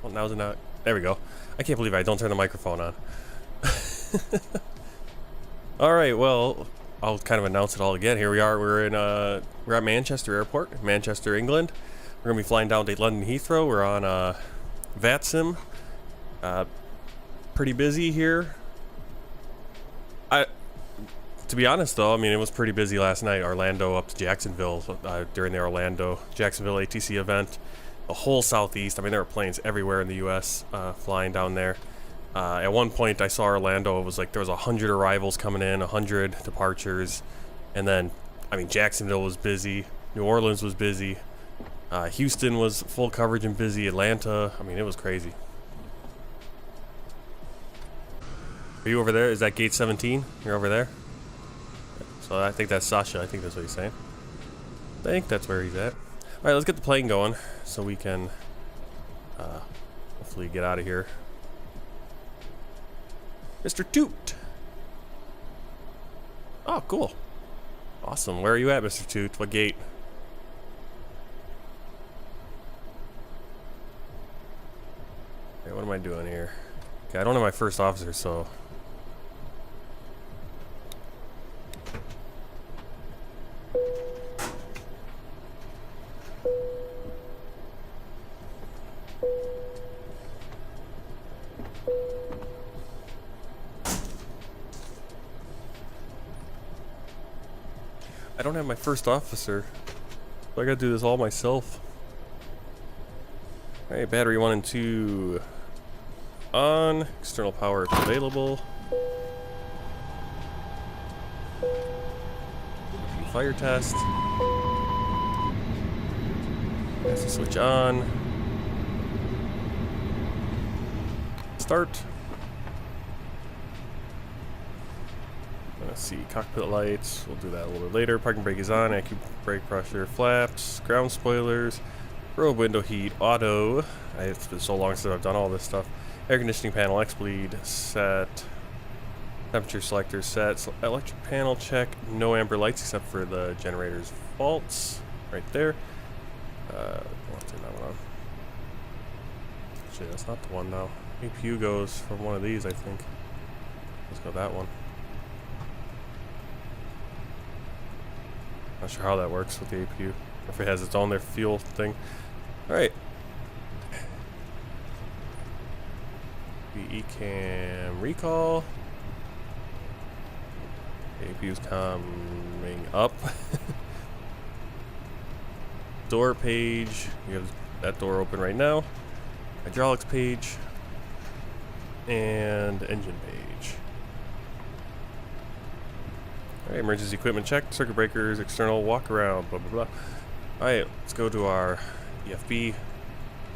Well, now's it not. There we go. I can't believe I don't turn the microphone on. All right, well, I'll kind of announce it all again. Here we are. We're at Manchester Airport, Manchester, England. We're gonna be flying down to London Heathrow. We're on VATSIM. Pretty busy here. To be honest, though, I mean, it was pretty busy last night. Orlando up to Jacksonville during the Jacksonville ATC event. The whole southeast. I mean, there were planes everywhere in the U.S. Flying down there. At one point, I saw Orlando. It was like there was 100 arrivals coming in, 100 departures, and then, I mean, Jacksonville was busy. New Orleans was busy. Houston was full coverage and busy. Atlanta. I mean, it was crazy. Are you over there? Is that gate 17? You're over there? So I think that's Sasha. I think that's what he's saying. I think that's where he's at. Alright, let's get the plane going so we can hopefully get out of here. Mr. Toot! Oh, cool. Awesome. Where are you at, Mr. Toot? What gate? Okay, what am I doing here? Okay, I don't have my first officer, so... I don't have my first officer, so I gotta do this all myself. Alright, battery 1 and 2 on. External power available. Fire test. Has to switch on. Start. Let's see, cockpit lights, we'll do that a little bit later. Parking brake is on, active brake pressure, flaps, ground spoilers, robe window heat, auto. It's been so long since I've done all this stuff. Air conditioning panel, X-bleed set, temperature selector set, electric panel check, no amber lights except for the generator's faults, right there. We'll turn that one on. Actually, that's not the one now. APU goes from one of these, I think. Let's go that one. Not sure how that works with the APU. If it has its own fuel thing. Alright. The ECAM recall. The APU's coming up. Door page. We have that door open right now. Hydraulics page. And engine page. Alright, emergency equipment checked, circuit breakers, external walk around, blah blah blah. Alright, let's go to our EFB.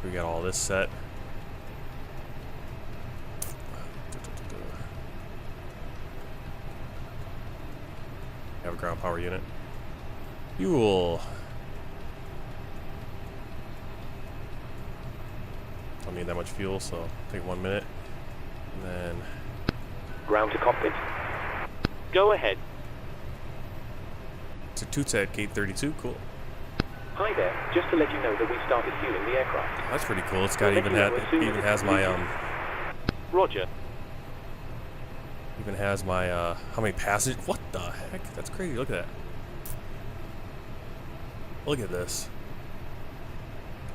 We got all this set. Have a ground power unit. Fuel. Don't need that much fuel, so it'll take 1 minute. And then ground to cockpit. Go ahead. So Toots at gate 32, cool. Hi there, just to let you know that we started fueling the aircraft. Oh, that's pretty cool. It's got even has my Roger. Even has my how many passengers? What the heck? That's crazy. Look at that. Look at this.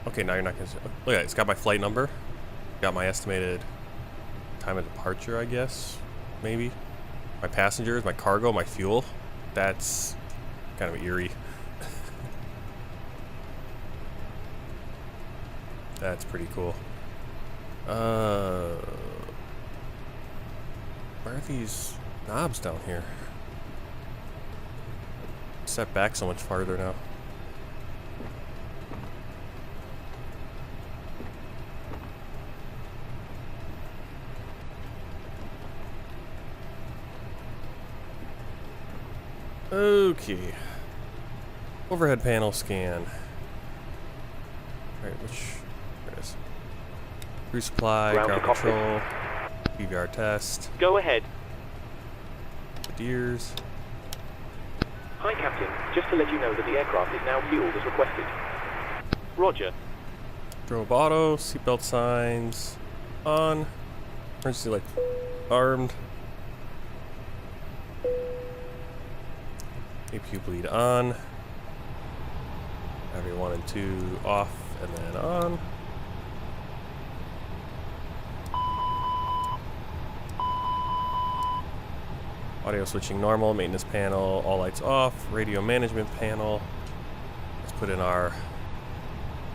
Okay, now you're not gonna look at it. It's got my flight number. Got my estimated time of departure, I guess. Maybe. My passengers, my cargo, my fuel. That's kind of eerie. That's pretty cool. Where are these knobs down here? Set back so much farther now. Okay. Overhead panel scan. Alright, there it is. Crew supply, ground control, PVR test. Go ahead. Deers. Hi, Captain. Just to let you know that the aircraft is now fueled as requested. Roger. Drove auto, seatbelt signs on, emergency light armed, APU bleed on, battery 1 and 2 off and then on. Audio switching normal, maintenance panel, all lights off, radio management panel. Let's put in our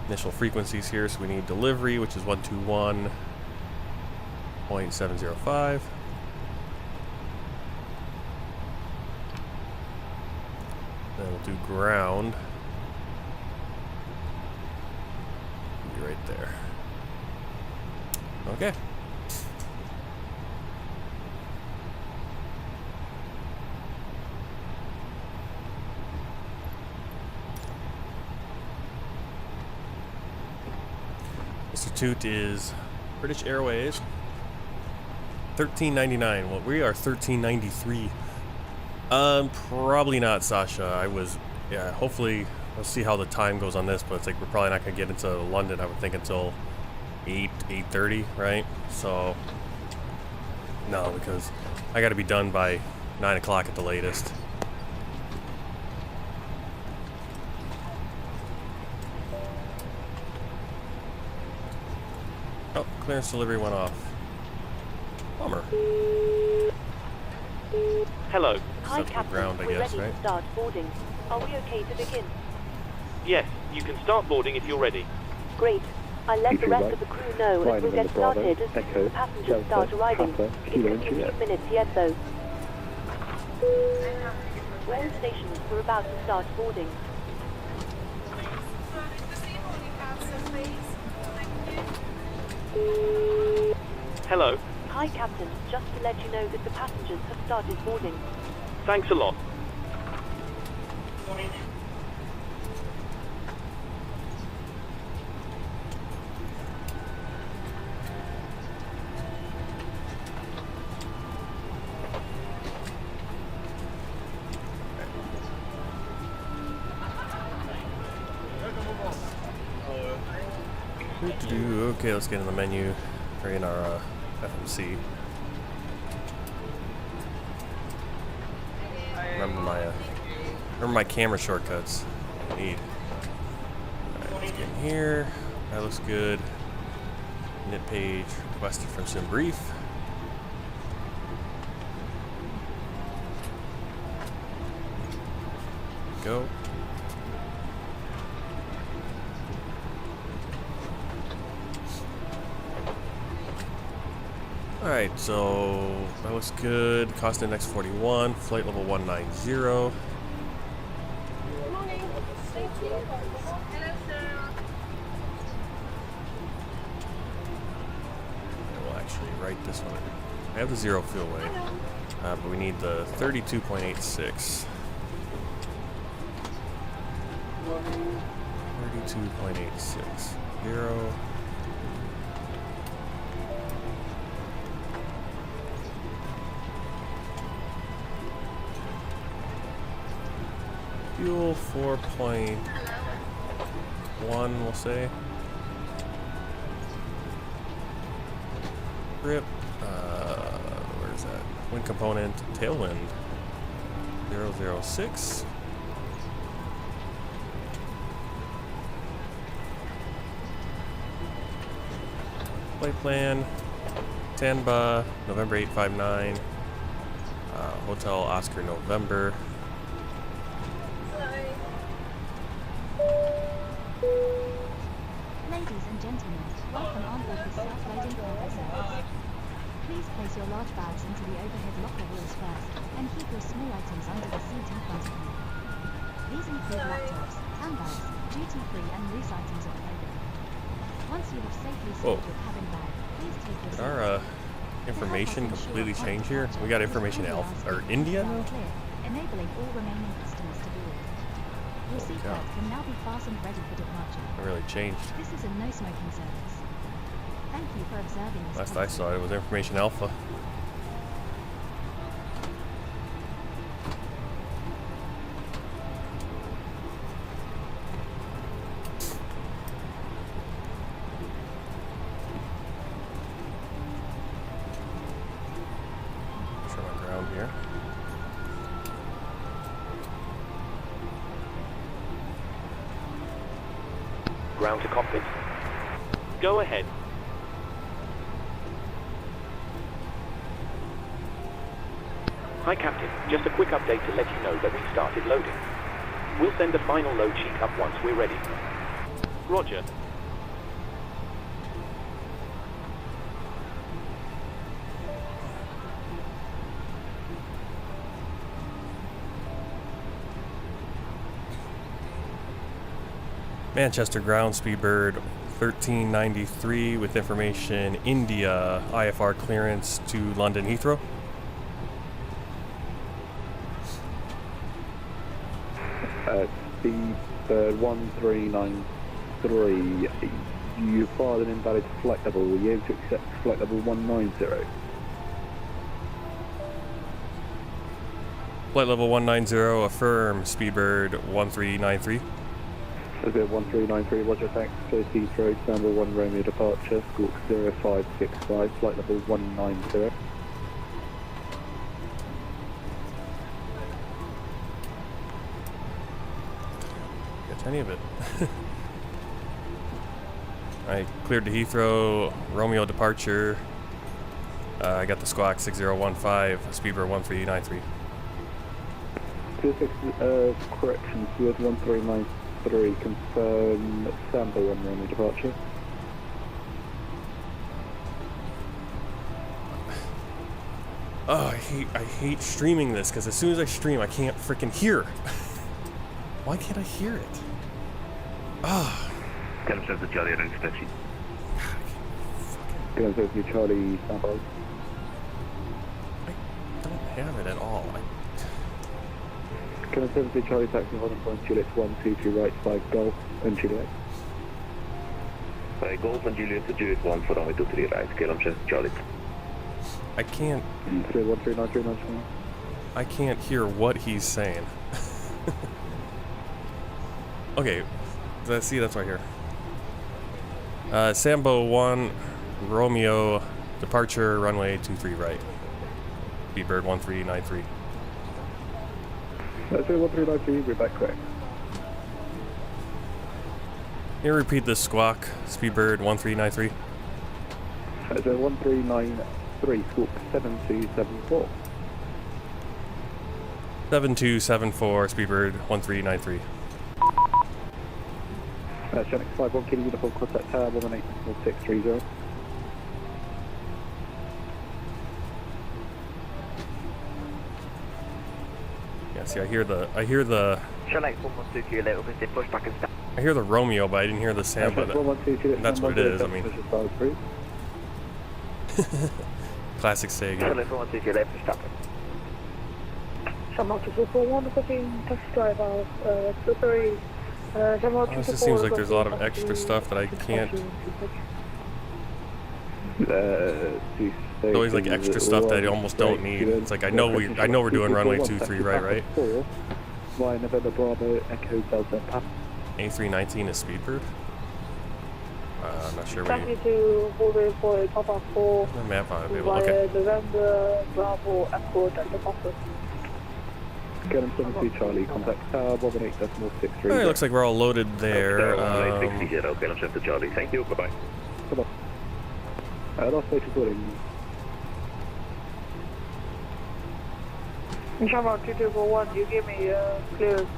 initial frequencies here. So we need delivery, which is 121.705. Then we'll do ground. Be right there. Okay. Institute is British Airways. $13.99. Well, we are $13.93. Probably not, Sasha. Yeah, hopefully, we'll see how the time goes on this, but it's like we're probably not gonna get into London, I would think, until 8:30, right? So, no, because I gotta be done by 9 o'clock at the latest. Oh, clearance delivery went off. Bummer. Hello. Hi, Except for Captain. ground, I We're guess, ready right? to start boarding. Are we okay to begin? Yes, you can start boarding if you're ready. Great. I'll let the Heathrow rest right. of the crew know and we'll get Bravo, started as soon as Echo, the passengers Delta, start arriving. Papa, It Kilo, could be a few Juliet. minutes yet, though. We're in stations. We're about to start boarding. Hello. Hi, Captain. Just to let you know that the passengers have started boarding. Thanks a lot. Okay, let's get in the menu. We're in our FMC. Remember my camera shortcuts. I need. Alright, let's get in here. That looks good. Init page requested from SimBrief. Go. Alright, so that looks good. Cost index 41, flight level 190. Good morning. Thank you. Hello, sir. We'll actually write this one. I have the zero fuel weight, but we need the 32.86. 32.86. 0. Fuel 4.1, we'll say. Grip, where's that? Wind component, tailwind, 006. Flight plan, Tanba, November 859, Hotel Oscar November. Ladies and gentlemen, welcome on board the self-loading cargo service. Please place your large bags into the overhead locker wheels first, and keep your small items under the seat in front of you. These include laptops, handbags, duty-free and loose items of clothing. Once you have safely stored your cabin bag, please take your Did our information completely change here? We got information Alpha or India now? enabling all remaining customers to board. Your seatbelt can now be fastened ready for departure. It really changed. This is a no-smoking service. Thank you for observing this. Last I saw it was information Alpha. ground to cockpit. Go ahead. Hi Captain, just a quick update to let you know that we started loading. We'll send a final load sheet up once we're ready. Roger. Manchester ground Speedbird 1393 with information India IFR clearance to London Heathrow. Speedbird 1393, you fired an invalid flight level. Were you able to accept flight level 190? Flight level 190, affirm Speedbird 1393. Speedbird 1393, roger, thanks. First Heathrow, Istanbul 1 Romeo departure, squawk 0565, flight level 190. Any of it. I cleared to Heathrow, Romeo departure. I got the squawk 6015, Speedbird 1393. Correction, Speedbird 1393, confirm Istanbul 1 Romeo departure. Oh, I hate streaming this because as soon as I stream, I can't freaking hear. Why can't I hear it? Ah. Can I the Charlie and inspection? Can I the Charlie sample? I don't have it at all. Can I the Charlie taxi holding point Juliet 122 right 5 Golf and Juliet? Golf and Juliet to Juliet 1 for only 23 right, kilometer Charlie. I can't. 1393. I can't hear what he's saying. Okay, see, that's right here. Sambo 1, Romeo, departure, runway 23 right. Speedbird 1393. That's 1393, we're back correct. Can you repeat this squawk, Speedbird 1393? That's 1393, squawk 7274. 7274, Speedbird 1393. Shanix 51 Kilo Uniform, contact tower 1184630. Yeah, see, I hear the Shanix 112 Kilo, visit pushback and stop. I hear the Romeo, but I didn't hear the Samba. That's what it is, I mean. Classic Sega. Shanix 112 Kilo, stop. Someone to 441, copying taxi driver, sorry. It just seems like there's a lot of extra stuff that I can't. There's always like extra stuff that I almost don't need. It's like I know we're doing runway 23 right? Via November Bravo Echo Delta Papa. A319 is Speedbird. I'm not sure where Thank you. you to hold for Papa 4 The map on it. via Okay. November Bravo Echo Delta Papa. Kelham 72 Charlie, contact tower 118.63. Alright, looks like we're all loaded there. 1860, Kelham 72 Charlie, thank you, bye-bye. Come on. Last stage recording. Inshallah 2241, you give me clearance,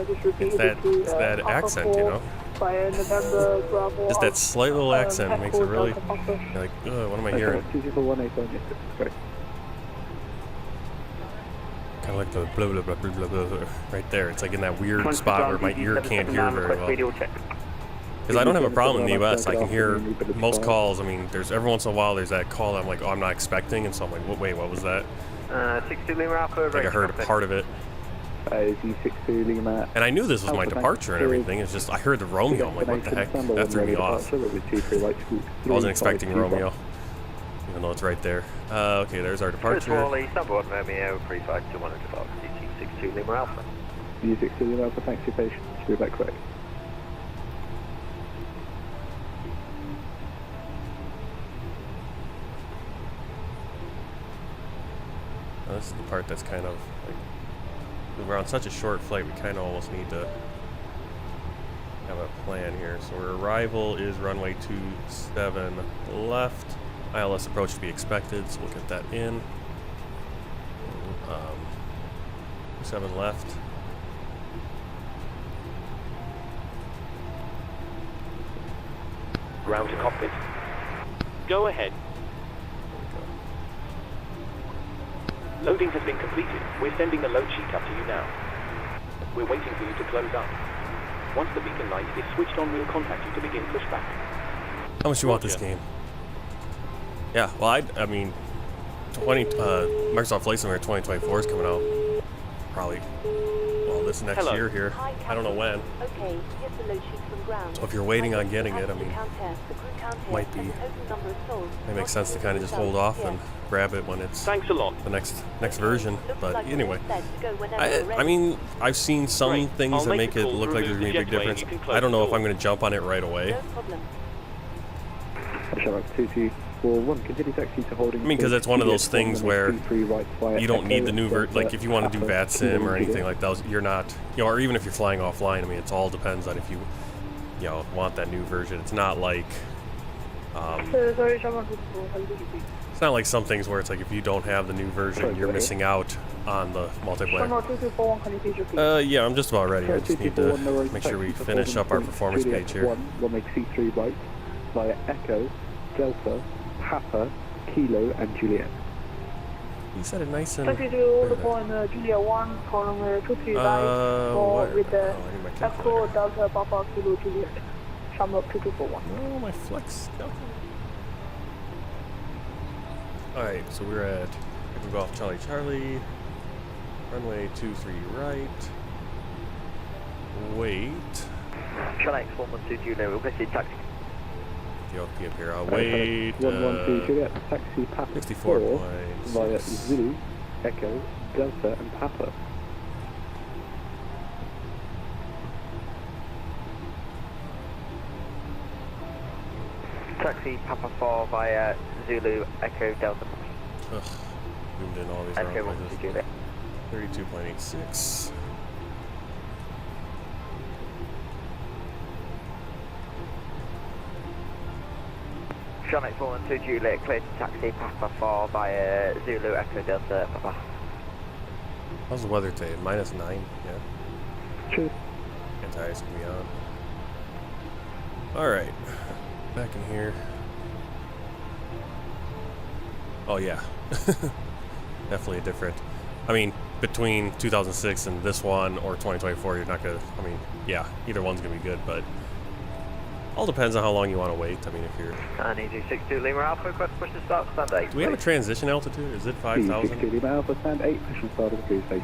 just repeat It's that, it to it's that Alpha accent, 4 you know? via November Bravo. Just that slight little accent makes it Echo really. Delta Papa. You're like, ugh, what am I hearing? 2241 great. Kind of like the blah blah blah blah blah blah right there. It's like in that weird spot where my ear can't hear very well. Because I don't have a problem in the US. I can hear most calls. I mean, there's every once in a while there's that call that I'm like, oh, I'm not expecting, and so I'm like, wait, what was that? 62 Lima Alpha. Like I heard a part of it. Z62 Lima. And I knew this was my departure and everything. It's just I heard the Romeo. I'm like, what the heck? That threw me off. I wasn't expecting Romeo, even though it's right there. Okay, there's our departure. Istanbul Romeo 352 62 Lima Alpha. Z62 Lima Alpha, thanks for your patience. We'll be back quick. This is the part that's kind of like, we're on such a short flight, we kind of almost need to have have a plan here. So our arrival is runway 27 left. ILS approach to be expected, so we'll get that in. 27 left. Ground to cockpit. Go ahead. Loading has been completed. We're sending the load sheet up to you now. We're waiting for you to close up. Once the beacon light is switched on, we'll contact you to begin pushback. How much you want this game? Yeah, well, I mean, Microsoft Flight Simulator 2024 is coming out probably, well, this next year here. Hi, I don't know when. Okay, here's the load sheet from ground. So if you're waiting on getting it, I mean, might be, it makes sense to kind of just hold off and grab it when it's Thanks a lot. the next version. But anyway, I mean, I've seen some things that make it look like there's gonna be a big difference. I don't know if I'm gonna jump on it right away. No problem. Shark 2241, continue taxi to holding. I mean, because it's one of those things where you don't need the new like if you want to do VATSIM or anything like those, you're not, you know, or even if you're flying offline. I mean, it all depends on if you know, want that new version. It's not like it's not like some things where it's like if you don't have the new version, you're missing out on the multiplayer. Yeah, I'm just about ready. I just need to make sure we finish up our performance page here. We'll make C3 right via Echo, Delta, Papa, Kilo, and Juliet. You said it nice and. Taxi to the point Juliet 1, column 23 right, for with the Echo, Delta, Papa, Kilo, Juliet. Shamrock 2241. Oh, my flex calculator. Alright, so we're at Echo Golf Charlie Charlie. Runway 23 right. Wait. Charlie X112 Juliet, we'll get you taxi. You'll be up here. I'll wait. 112 Juliet, taxi Papa 64 4 points. via Zulu, Echo, Delta, and Papa. Taxi Papa 4 via Zulu, Echo, Delta. Ugh. Zoomed in all these Echo wrong 112 places. Juliet. 32.86. Charlie X112 Juliet, clear to taxi Papa 4 via Zulu, Echo, Delta, Papa. How's the weather today? -9, yeah. Cheers. Anti-ice can be on. Alright. Back in here. Oh yeah. Definitely a different. I mean, between 2006 and this one or 2024, you're not gonna, I mean, yeah, either one's gonna be good, but all depends on how long you want to wait. I mean, if you're... And EG62 Lima Alpha, request push to start, stand 8. Do we have a transition altitude? Is it 5,000? 62 Lima Alpha, stand 8, push and start of the cruise face.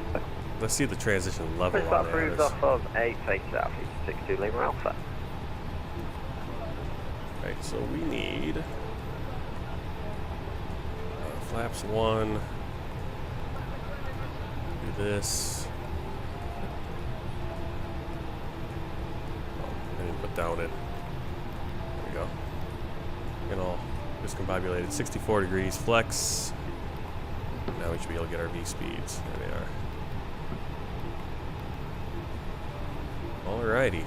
Let's see the transition level Push on start there. proves off of 8, face south, EG62 Lima Alpha. Right, so we need flaps 1. Do this. Oh, I didn't put down it. There we go. Getting all discombobulated. 64 degrees flex. Now we should be able to get our V speeds. There they are. Alrighty.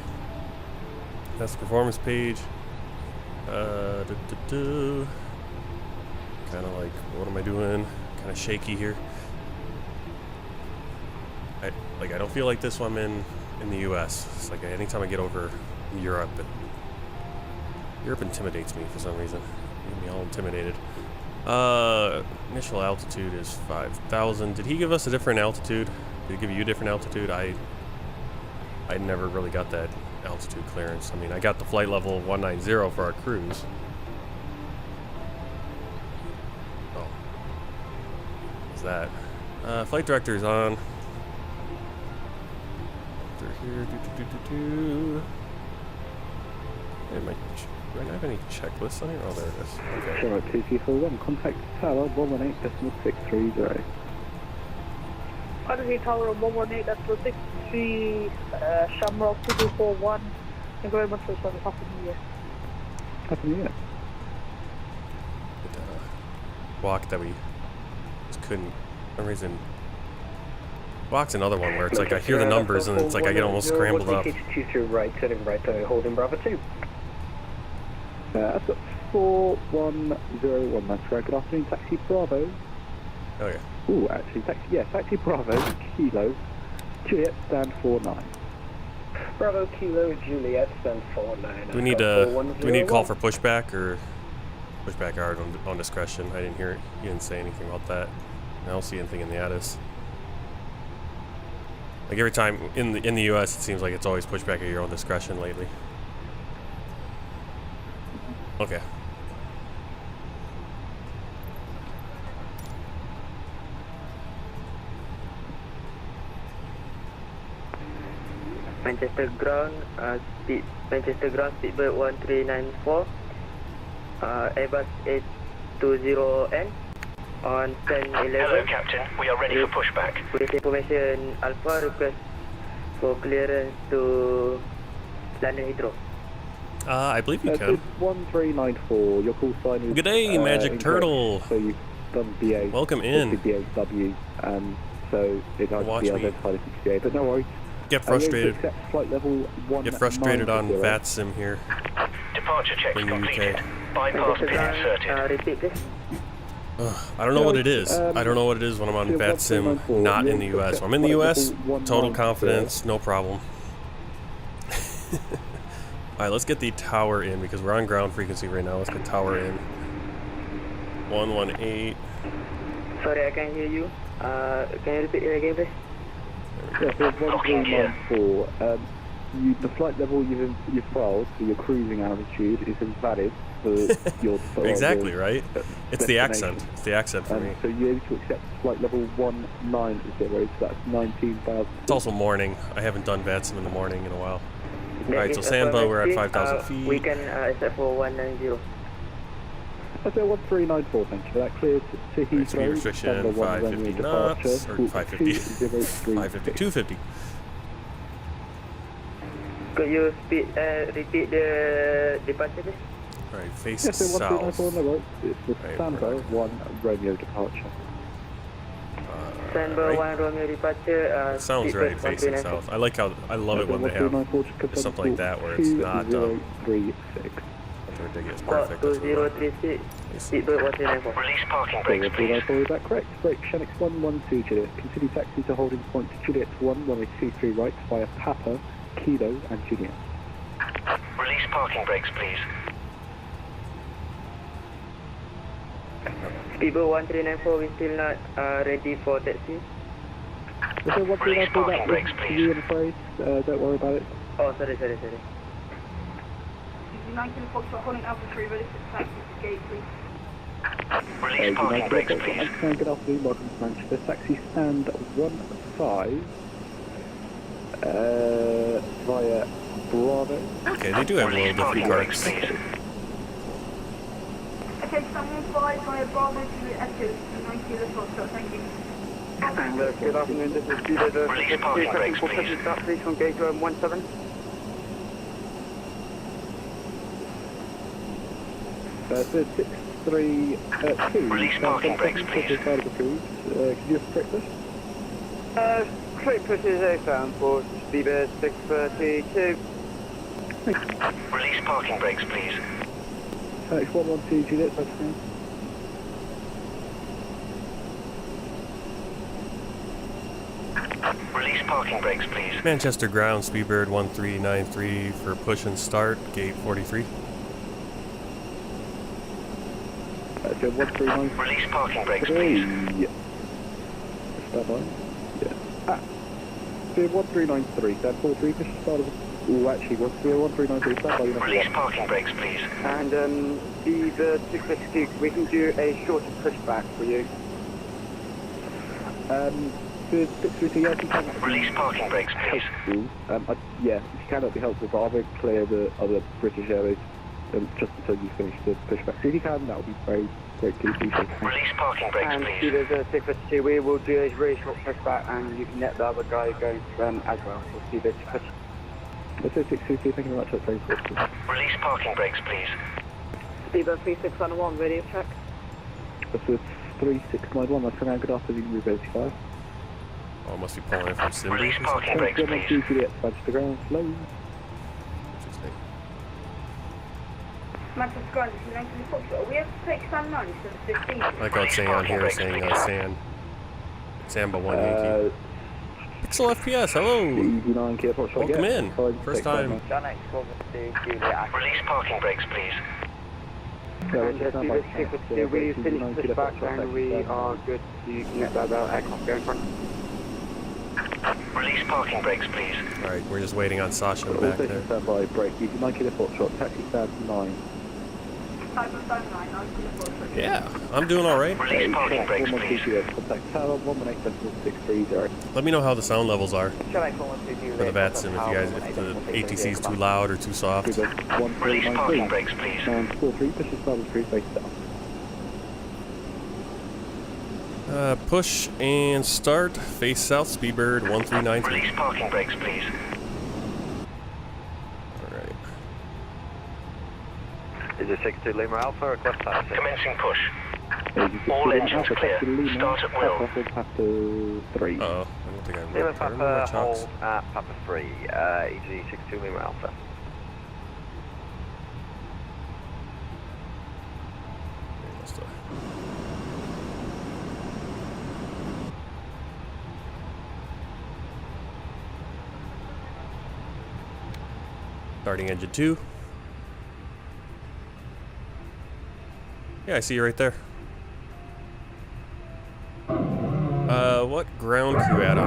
That's the performance page. Kind of like, what am I doing? Kind of shaky here. I don't feel like this when I'm in the U.S. It's like anytime I get over Europe, Europe intimidates me for some reason. Get me all intimidated. Initial altitude is 5,000. Did he give us a different altitude? Did he give you a different altitude? I never really got that altitude clearance. I mean, I got the flight level 190 for our cruise. Oh. What's that? Flight director is on. They're here. Hey, do I have any checklists on here? Oh, there it is. Okay. Shark 2241, contact tower 118.630. Taxi tower 118.630, Shamrock 2241. Thank you very much for the Happy New Year. Happy New Year. Walk that we just couldn't, for some reason. Squawk's another one where it's like I hear the numbers and it's like I get almost scrambled up. 22 right, turning right, holding Bravo 2. I've got 4101, that's right. Good afternoon, Taxi Bravo. Oh yeah. Ooh, actually, Taxi Bravo, Kilo, Juliet, stand 49. Bravo Kilo, Juliet, stand 49. Do we need to call for pushback or pushback hard on discretion? I didn't hear it. You didn't say anything about that. I don't see anything in the ATIS. Like every time in the US, it seems like it's always pushback at your own discretion lately. Okay. Manchester ground, speedbird 1394, Airbus A20N on 1011. Hello, Captain. We are ready for pushback. With information Alpha, request for clearance to London Heathrow. I believe you can. 1394, your call sign is... Good day, Magic incorrect. Turtle. So you've done BA. Welcome in. BAW, so it has to be identified as BA, but no worries. Get frustrated. Flight level Get frustrated on VATSIM here. Departure checks In the completed. UK. Bypass pin inserted. Repeat this. I don't know what it is. I don't know what it is when I'm on VATSIM, not in the US. When I'm in the US, total confidence, no problem. Alright, let's get the tower in because we're on ground frequency right now. Let's get tower in. 118. Sorry, I can't hear you. Can you repeat it again, please? Yeah, so 1394. The flight level you've filed for your cruising altitude is invalid for your... Exactly, right? It's the accent. It's the accent for me. So you're able to accept flight level 190, so that's 19,000. It's also morning. I haven't done VATSIM in the morning in a while. Alright, so Sandbo, we're at 5,000 feet. We can accept for 190. That's 1394, thank you for that. Clear to Heathrow. Speed restriction 550 knots, or 550, 550, 250. Could you repeat the departure, please? Alright, face Yes, south. 1394 on the right. It's the Right, Sandbo right. 1 Romeo departure. Sandbo 1 Romeo departure. Sounds right, facing south. I love it when they have something like that where it's not 2036. ridiculous. Perfect. That's what we want. 2036, speedbird 1394. Release parking brakes, please. Is that correct? Break, Shenix 112 Juliet. Continue taxi to holding point Juliet 1, runway 23 right via Papa, Kilo and Juliet. Release parking brakes, please. Speedbird 1394, we still not ready for taxi. Release parking brakes, please. I'm afraid. Don't worry about it. Oh, sorry. 19 Foxtrot holding Alpha 3, ready for taxi to gate, please. Release parking brakes, please. Good afternoon, welcome to Manchester. Taxi stand 15 via Bravo. Okay, they do have a little different cards. Okay, stand 15 via Bravo to Echo, 19 Foxtrot, thank you. Good afternoon, this is Peter. Release parking brakes, please. Please from gate 17. So 632. Release parking brakes, please. Can you just correct this? Straight pushes A for speedbird 632. Release parking brakes, please. It's 112 Juliet, that's fine. Release parking brakes, please. Manchester ground, Speedbird 1393 for push and start, gate 43. So 139. Release parking brakes, please. Yeah. Stand by. Yeah. So 1393, stand 43, push start of... Oh, actually, 1393, stand by. Release parking brakes, please. And the 652, we can do a shorter pushback for you. The 632, yeah, if you can... Release parking brakes, please. Yeah, if you can, that'd be helpful, but I'll clear the other British Airways just until you finish the pushback. So if you can, that would be very greatly appreciated. Release parking brakes, And please. Speedbird 652, we will do a very short pushback and you can let the other guy go as well. So Speedbird push. Let's say 622, thank you very much, that's very important. Release parking brakes, please. Speedbird 3691, radio check. That's 3691, that's for now, good afternoon, Route 85. Oh, must be pulling in from Simba. Release parking brakes, please. Juliet, touch the ground, slow. Interesting. Manchester Ground, this is 19 Foxtrot. Are we able to take San 9 instead of 15? Like I was saying on here, saying Samba 1 Yankee. Pixel FPS, hello! EG9 Kia Foxtrot, Welcome yeah. in. First time. John X, cover to Juliet. Release parking brakes, please. And we finished the back and we are good to connect that aircraft going front. Release parking brakes, please. Alright, we're just waiting on Sasha in the back there. Stand by, brake, EG9 Kia Foxtrot, taxi stand 9. Yeah, I'm doing alright. Release parking brakes, please. Contact tower 118.630. Let me know how the sound levels are John X, 112 Juliet. for the VATSIM if the ATC is too loud or too soft. Release parking brakes, please. 943, push the starboard 3 face down. Push and start, face south, Speedbird 1393. Release parking brakes, please. Alright. Is it 62 Lima Alpha, request taxi? Commencing push. All engines clear. Start at will. Papa 3. Uh-oh, I don't think I Lima remember my Papa, chocks. hold at Papa 3, EG 62 Lima Alpha. Starting engine 2. Yeah, I see you right there. What ground crew at on?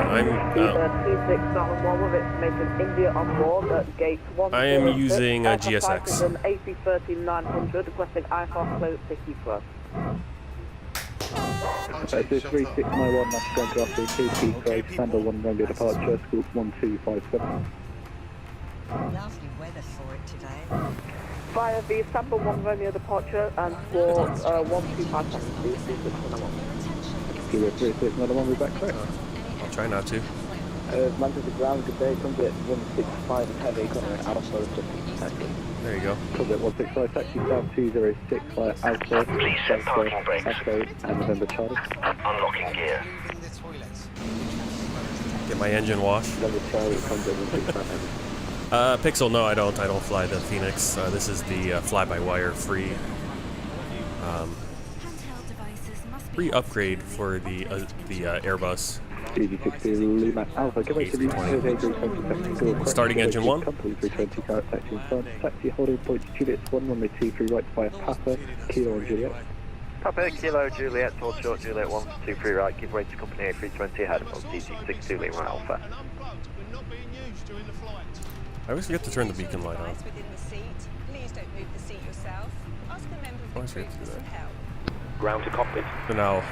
I am using a GSX. AC13900 requesting IFR close to Heathrow. This 3691, that's going to after 2 Heathrow, standard 1 runway departure, scoop 1257. Lovely weather for it today. Via the Samba 1 Romeo departure and for 125 Kilo 36, another one, we're back quick. I'll try not to. Manchester Ground, good day, come get 165 heavy, coming Alpha, taxi. There you go. Come get 165, taxi south 206 via Alpha, Please set parking brakes. Echo, and November Charlie. Unlocking gear. Get my engine washed. November Charlie, come get 165 heavy. Pixel, no, I don't fly the Phoenix. This is the fly-by-wire free free upgrade for the Airbus. EGCC Lima Alpha, give us A20. Starting engine 1. Taxi holding point Juliet 1, runway 23 right via Papa, Kilo and Juliet. Papa, Kilo, Juliet, hold short, Juliet 123 right, give way to company A320 ahead of EG 62 Lima Alpha. I always forget to turn the beacon light on. Please don't move the seat yourself. Ask a member of Always forget to do some that. help. Ground to cockpit. So now,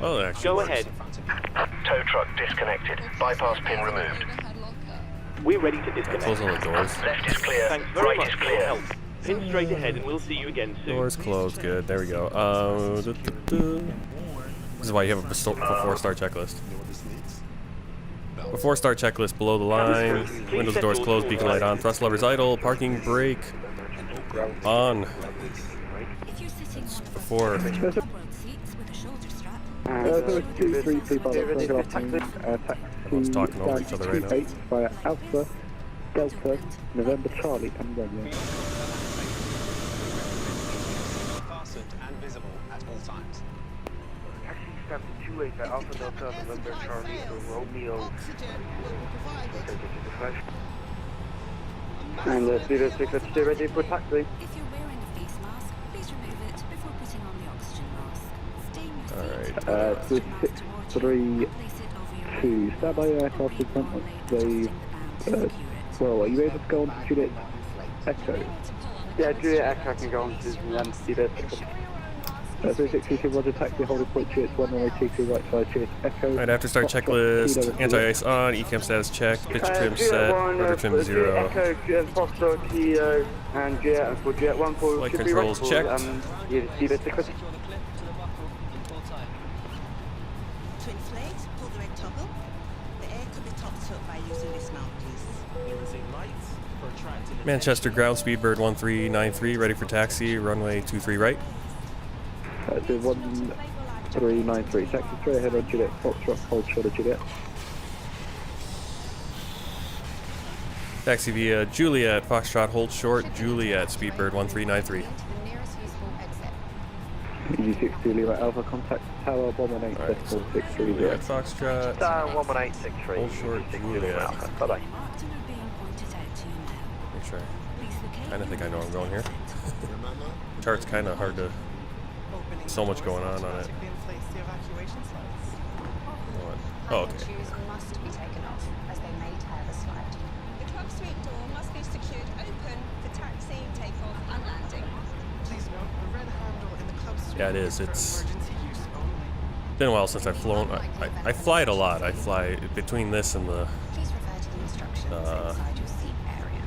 oh, it actually Go works. ahead. Tow truck disconnected. Bypass pin removed. We're ready to disconnect. Close all the doors. Left is clear. Thanks very Right much is for your clear. help. Pin straight ahead and we'll see you again soon. Doors closed. Good. There we go. This is why you have a before start checklist. Before start checklist below the line. Windows and doors closed. Beacon light on. Thrust levers idle. Parking brake on. Before. Everyone's talking over each other right now. Via Alpha, Delta, November Charlie, and Romeo. Fastened and visible at all times. Taxi stand 28 Alpha, Delta, November Charlie, Romeo. And the Speedo 652 ready for taxi. If you're wearing a face mask, please remove it before putting on the oxygen mask. Stay in your seat. Alright, 632, stand by your aircraft in front of the, well, are you able to go on to Juliet Echo? Yeah, Juliet Echo can go on to Speedo 652. 3622, Roger, taxi, holding point, Juliet 1, runway 23 right side, Juliet Echo. Alright, after start checklist, anti-ice on, ECAM status checked, pitch trim set, rudder trim 0. Echo, Juliet Foster, Kilo, and Juliet, and for Juliet 1 for Flight controls checked. Yeah, Speedo 652. To inflate, pull the red toggle. The air could be topped up by using this mount, please. There is a light protracted. Manchester ground, Speedbird 1393, ready for taxi, runway 23 right. So 1 1393. Taxi straight ahead on Juliet. Foxtrot, hold short of Juliet. Taxi via Juliet, Foxtrot, hold short, Juliet, Speedbird 1393. EG62 Lima Alpha, contact Tower 118.630. Juliet, Foxtrot, Tower 1863. hold short, Juliet. Bye-bye. Make sure. I kind of think I know where I'm going here. Chart's kind of hard to... So much going on it. What? Oh, okay. Must be taken off as they may tear the slide. The club suite door must be secured open for taxi, takeoff and landing. Please note the red handle in the club suite. Yeah, it is. It's been a while since I've flown. I fly it a lot. I fly between this and the Please refer to the instructions inside your seat area.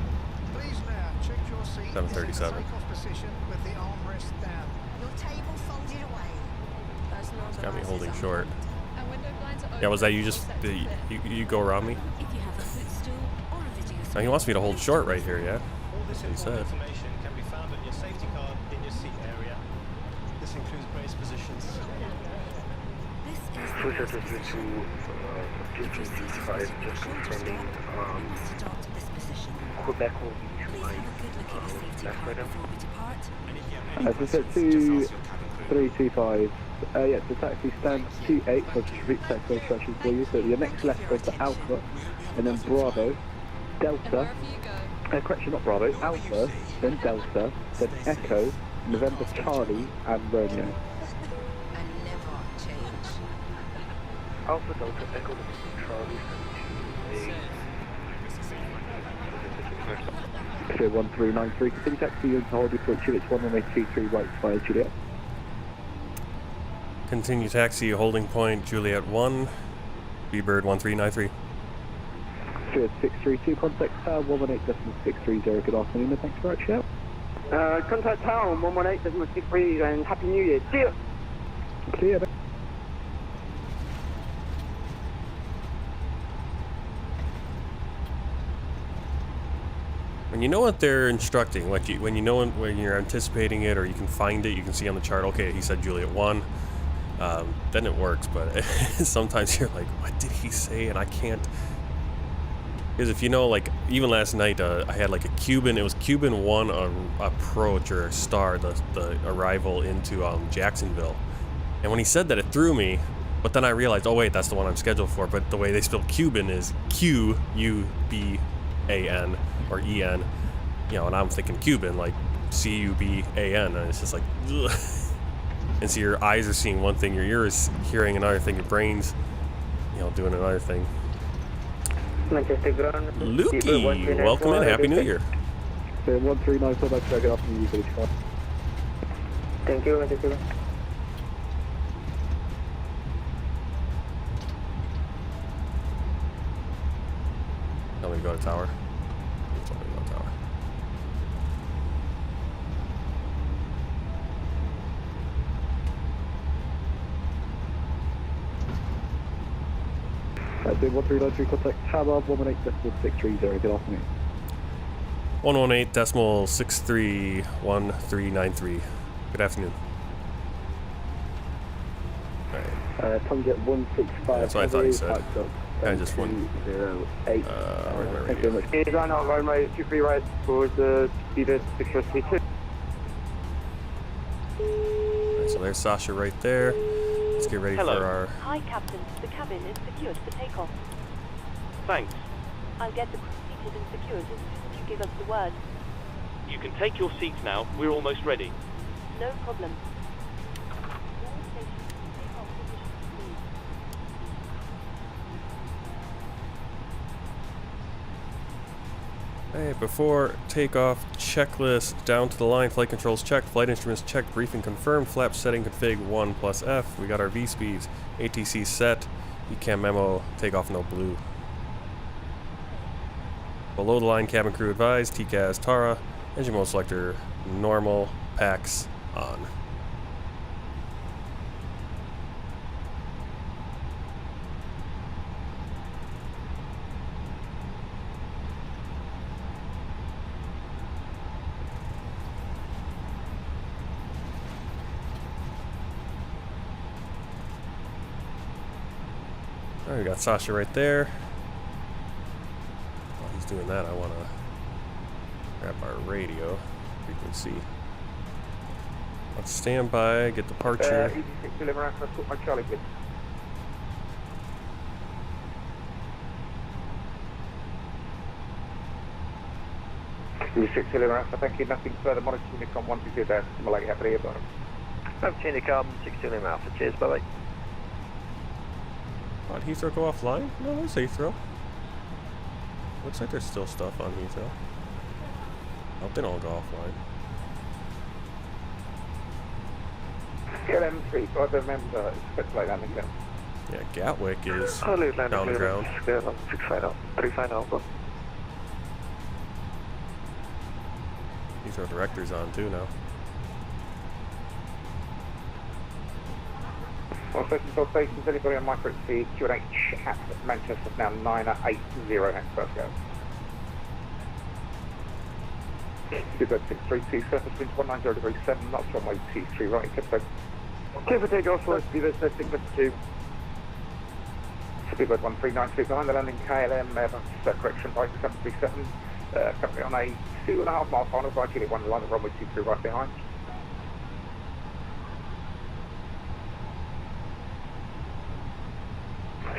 Please now check your seat. 737. Takeoff position with the armrest down. Your table folded away. It's got me holding short. Yeah, was that you just you go around me? Now he wants me to hold short right here, yeah? All this That's what he said. information can be found on your safety card in your seat area. This includes brace positions. Cruiser to 235, just confirming Quebec will be to my left right now. As I said, 2325. Yeah, the taxi stands 28 for street taxi instructions for you. So your next left goes to Alpha, and then Bravo, Delta. Correction, not Bravo. Alpha, then Delta, then Echo, November Charlie, and Romeo. Alpha Delta Echo Charlie. Clear 1393. Continue taxi and hold your point. Juliet 1123 right via Juliet. Continue taxi, holding point, Juliet 1, Speedbird 1393. Clear 632. Contact Tower 118.630. Good afternoon and thanks for reaching out. Contact Tower 118.630 and Happy New Year. See you. Clear. When you know what they're instructing, like when you know when you're anticipating it or you can find it, you can see on the chart, okay, he said Juliet 1, then it works, but sometimes you're like, what did he say? And I can't, because if you know, like, even last night, I had like a Cuban, it was Cuban 1 approach or star, the arrival into Jacksonville. And when he said that, it threw me, but then I realized, oh wait, that's the one I'm scheduled for, but the way they spell Cuban is Q-U-B-A-N. Or E-N, you know, and I'm thinking Cuban, like C-U-B-A-N, and it's just like, ugh. And so your eyes are seeing one thing, your ears hearing another thing, your brain's, you know, doing another thing. Lukey, welcome in, Happy New Year. 1394, that's right off the village car. Thank you. Thank you. Tell me to go to tower. That's it, 1393, contact Tower 118.630, good afternoon. 118.631393. Good afternoon. Alright. Target 165. That's what I thought you said. I just went. 08. Thank you very much. It's on our runway 23 right towards the Speedbird 632. Alright, so there's Sasha right there. Let's get ready for our... Hi, Captain. The cabin is secured for takeoff. Thanks. I'll get the crew seated and secured as soon as you give us the word. You can take your seats now. We're almost ready. No problem. All stations, takeoff position, please. Hey, before takeoff, checklist down to the line. Flight controls checked, flight instruments checked, briefing confirmed, flap setting config 1 plus F. We got our V speeds, ATC set, ECAM memo, takeoff no blue. Below the line, cabin crew advised, TCAS Tara, engine mode selector normal, PAX on. Alright, we got Sasha right there. While he's doing that, I want to grab our radio frequency. Let's stand by, get departure. EGCC, deliver Alpha, put my Charlie, please. EGCC, deliver Alpha, thank you. Nothing further. Monitor Unicom 122 there. Simulate happy here, bottom. Unicom 62 Alpha, cheers, bye bye. Did Heathrow go offline? No, there's Heathrow. Looks like there's still stuff on Heathrow. I hope they don't go offline. KLM 3, remember, expect like that again. Yeah, Gatwick is down the ground. 350. Heathrow director's on too now. Well, stations, anybody on micro speed, QNH at Manchester now 980 first go. Speedbird 632, surface wind 190.7 knots, runway 23 right, Heathrow. Clear for takeoff for Speedbird 652. Speedbird 1393 behind the landing KLM, Airbus correction by 737. Currently on a 2.5 mile final by Juliet 1 line, runway 23 right behind.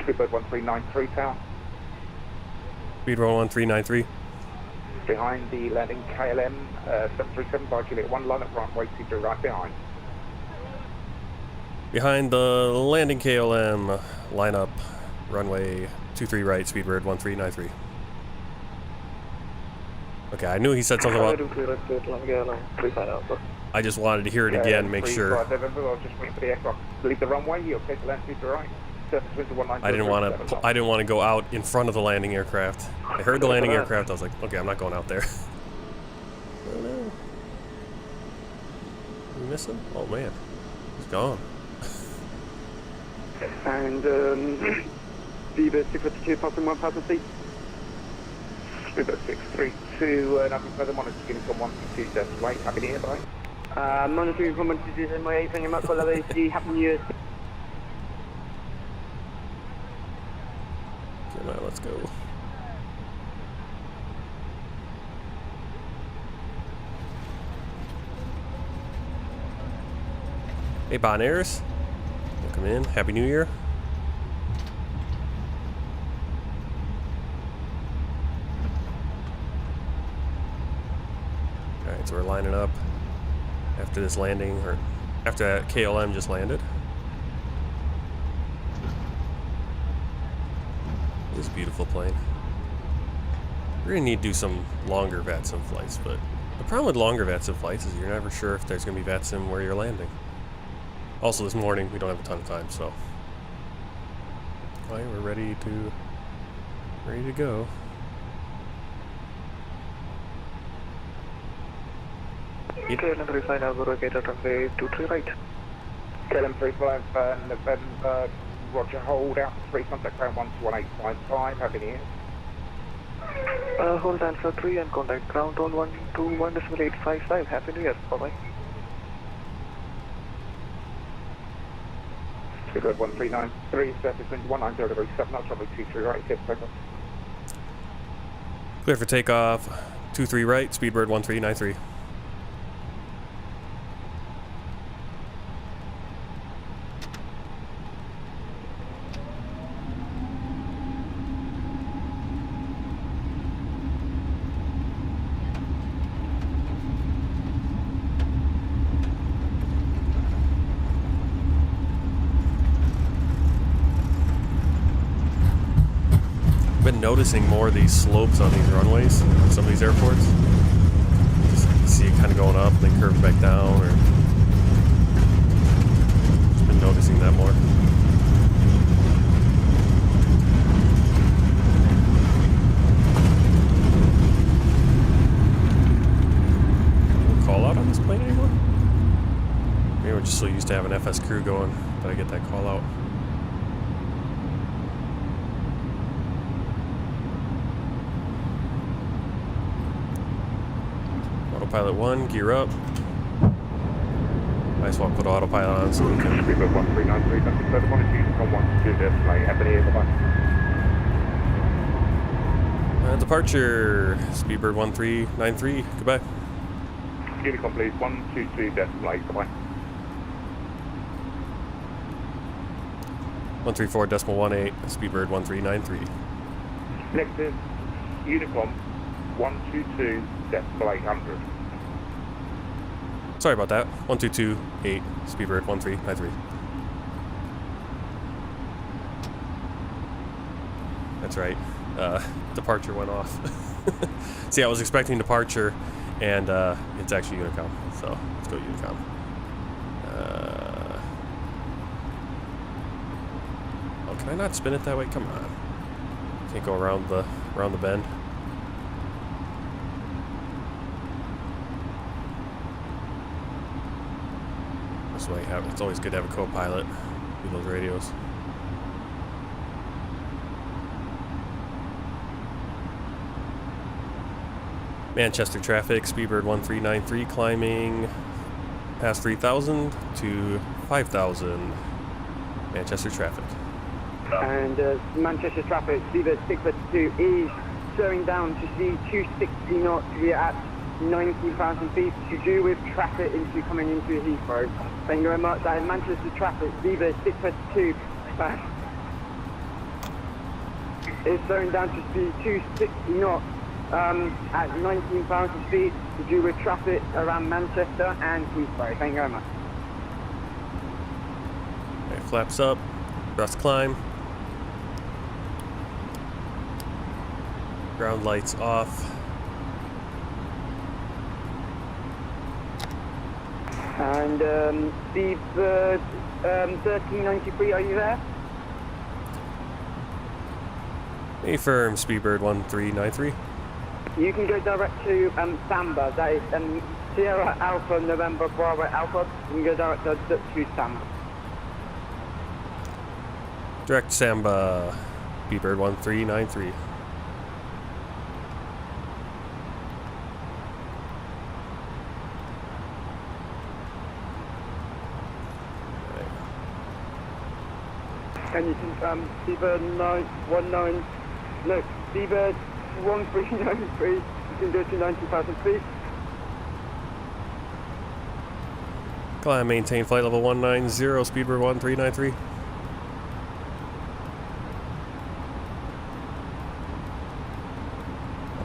Speedbird 1393 tower. Speedroll 1393. Behind the landing KLM 737 by Juliet 1 line at runway 23 right behind. Behind the landing KLM, line up, runway 23 right, Speedbird 1393. Okay, I knew he said something about... I just wanted to hear it again, make sure. I'll just wait for the aircraft. Leave the runway, you'll take the land to the right. I didn't want to go out in front of the landing aircraft. I heard the landing aircraft, I was like, okay, I'm not going out there. Oh no. You miss him? Oh man, he's gone. And Speedbird 652, passing 1 passenger seat. Speedbird 632, nothing further, monitoring from 122, just wait, happy new year, bye. Monitoring from 122, my 8, thank you much for the happy new year. Come on, let's go. Hey, Bonaires. Welcome in. Happy New Year. Alright, so we're lining up after this landing, or after that KLM just landed. This beautiful plane. We're gonna need to do some longer VATSIM flights, but the problem with longer VATSIM flights is you're never sure if there's gonna be VATSIM where you're landing. Also, this morning we don't have a ton of time, so okay, we're ready to go. KLM 35 now, go to runway 23 right. KLM 35 November, Roger, hold out 3, contact ground 11855, happy new year. Hold answer 3 and contact ground on 121.855, happy new year, bye bye. Speedbird 1393, surface wind 190.7 knots, runway 23 right, clear for takeoff. Clear for takeoff, 23 right, Speedbird 1393. Noticing more of these slopes on these runways on some of these airports. Just see it kind of going up and then curving back down, or just been noticing that more. No call out on this plane anymore? Maybe we're just so used to having FS crew going that I get that call out. Pilot 1, gear up. I just want to put autopilot on so we can... Speedbird 1393, nothing further. Monitor Unicom 122 display. Ebony, bye-bye. Departure, Speedbird 1393, goodbye. Unicom please, 122 display, bye-bye. 134.18, Speedbird 1393. Next is Unicom 122 display 100. Sorry about that. 1228, Speedbird 1393. That's right. Departure went off. See, I was expecting departure, and it's actually Unicom. So let's go Unicom. Oh, can I not spin it that way? Come on. Can't go around the bend. That's why it's always good to have a co-pilot with those radios. Manchester traffic, Speedbird 1393, climbing past 3,000 to 5,000. Manchester traffic. And Manchester traffic, Speedbird 642 is slowing down to see 260 knots. We are at 90,000 feet to do with traffic coming into Heathrow. Thank you very much. That is Manchester traffic, Speedbird 642 is slowing down to speed 260 knots. At 19,000 feet to do with traffic around Manchester and Heathrow. Thank you very much. Okay, flaps up, thrust climb. Ground lights off. And Speedbird 1393, are you there? Affirm, Speedbird 1393. You can go direct to Samba, that is Sierra Alpha November Bravo Alpha. You can go direct to Samba. Direct Samba, Speedbird 1393. Can you Speedbird 919? No, Speedbird 1393. You can go to 90,000 feet. Climb, maintain flight level 190, Speedbird 1393.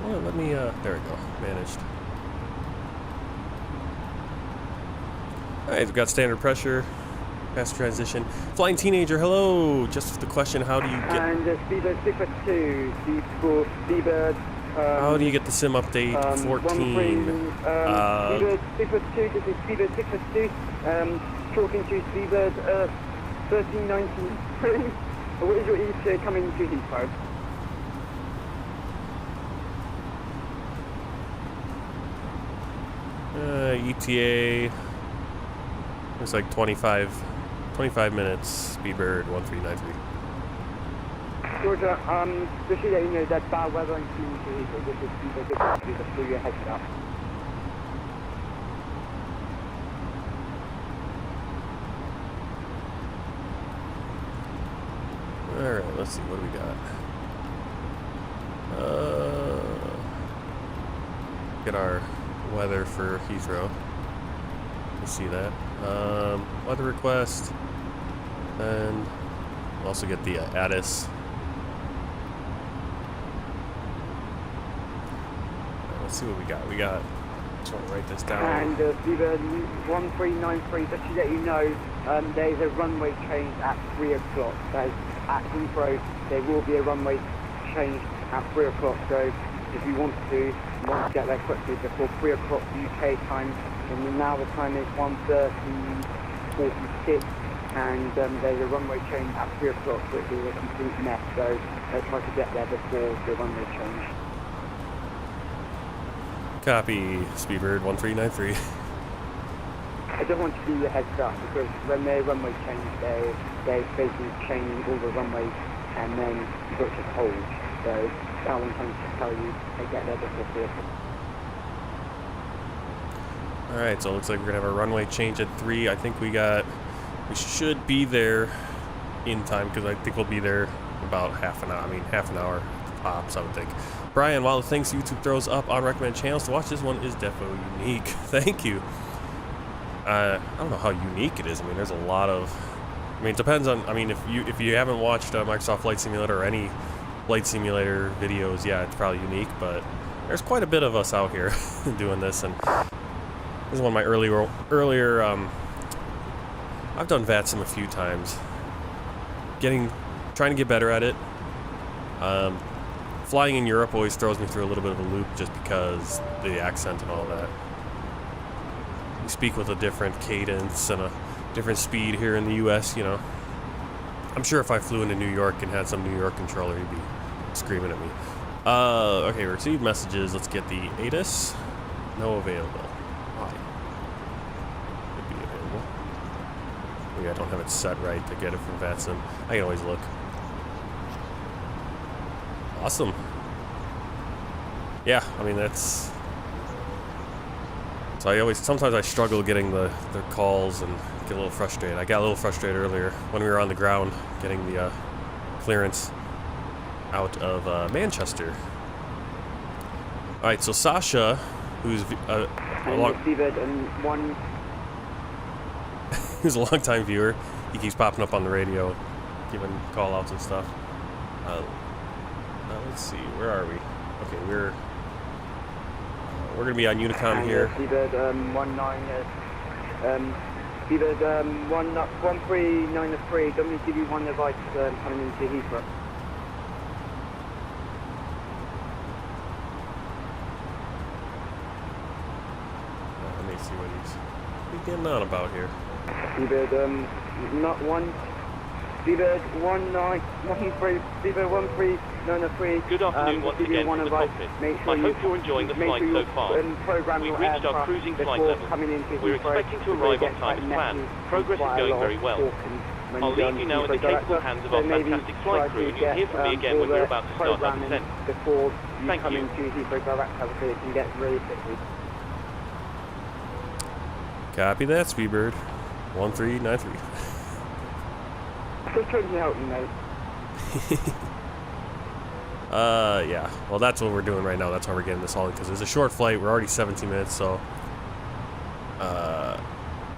Oh, let me, there we go, managed. Alright, we've got standard pressure, fast transition. Flying Teenager, hello! Just the question, how do you get... And Speedbird 642, Speedbird... how do you get the sim update 14? Speedbird 642, this is Speedbird 642, talking to Speedbird 1393. What is your ETA coming to Heathrow? ETA looks like 25 minutes, Speedbird 1393. Georgia, just to let you know that bad weather and coming to Heathrow, this is Speedbird 642, just for your heads up. Alright, let's see, what do we got? Get our weather for Heathrow. Let's see that. Weather request. And we'll also get the ATIS. Let's see what we got. Just want to write this down. And Speedbird 1393, just to let you know, there's a runway change at 3 o'clock. So at Heathrow, there will be a runway change at 3 o'clock. So if you want to get there quickly before 3 o'clock UK time, and now the time is 1:46, and there's a runway change at 3 o'clock, which is a complete mess. So try to get there before the runway change. Copy, Speedbird 1393. I just want to give you a heads up, because when they runway change, they're basically changing all the runways, and then you've got to hold. So that one trying to tell you they get there before 3 o'clock. Alright, so it looks like we're gonna have a runway change at 3. I think we should be there in time, because I think we'll be there about half an hour tops, I would think. Brian, while the things YouTube throws up on recommended channels to watch, this one is definitely unique. Thank you. I don't know how unique it is. I mean, there's a lot of... I mean, it depends on... I mean, if you haven't watched Microsoft Flight Simulator or any Flight Simulator videos, yeah, it's probably unique, but there's quite a bit of us out here doing this, and this is one of my earlier I've done VATSIM a few times. Trying to get better at it. Flying in Europe always throws me through a little bit of a loop just because the accent and all that. You speak with a different cadence and a different speed here in the US, you know. I'm sure if I flew into New York and had some New York controller, he'd be screaming at me. Okay, received messages. Let's get the ATIS. No available. Why? Could be available. Maybe I don't have it set right to get it from VATSIM. I can always look. Awesome. Yeah, I mean, that's... So sometimes I struggle getting the calls and get a little frustrated. I got a little frustrated earlier when we were on the ground getting the clearance out of Manchester. Alright, so Sasha, who's who's a long-time viewer, he keeps popping up on the radio, giving call-outs and stuff. Now let's see, where are we? Okay, we're gonna be on Unicom here. SPEEDBIRD 1393, WTV1 advice coming into Heathrow. Let me see what he's getting on about here. SPEEDBIRD not one. SPEEDBIRd 1993, SPEEDBIRd 1393. Good afternoon once again from the cockpit. I hope you're enjoying the flight so far. We've reached our cruising flight level. We're expecting to arrive on time as planned. Progress is going very well. I'll leave you now in the capable hands of our fantastic flight crew, and you'll hear from me again when we're about to start our descent. Thank you. Copy that, SPEEDBIRD 1393. Just trying to help you, mate. Yeah. Well, that's what we're doing right now. That's why we're getting this all in, because it's a short flight. We're already 17 minutes, so...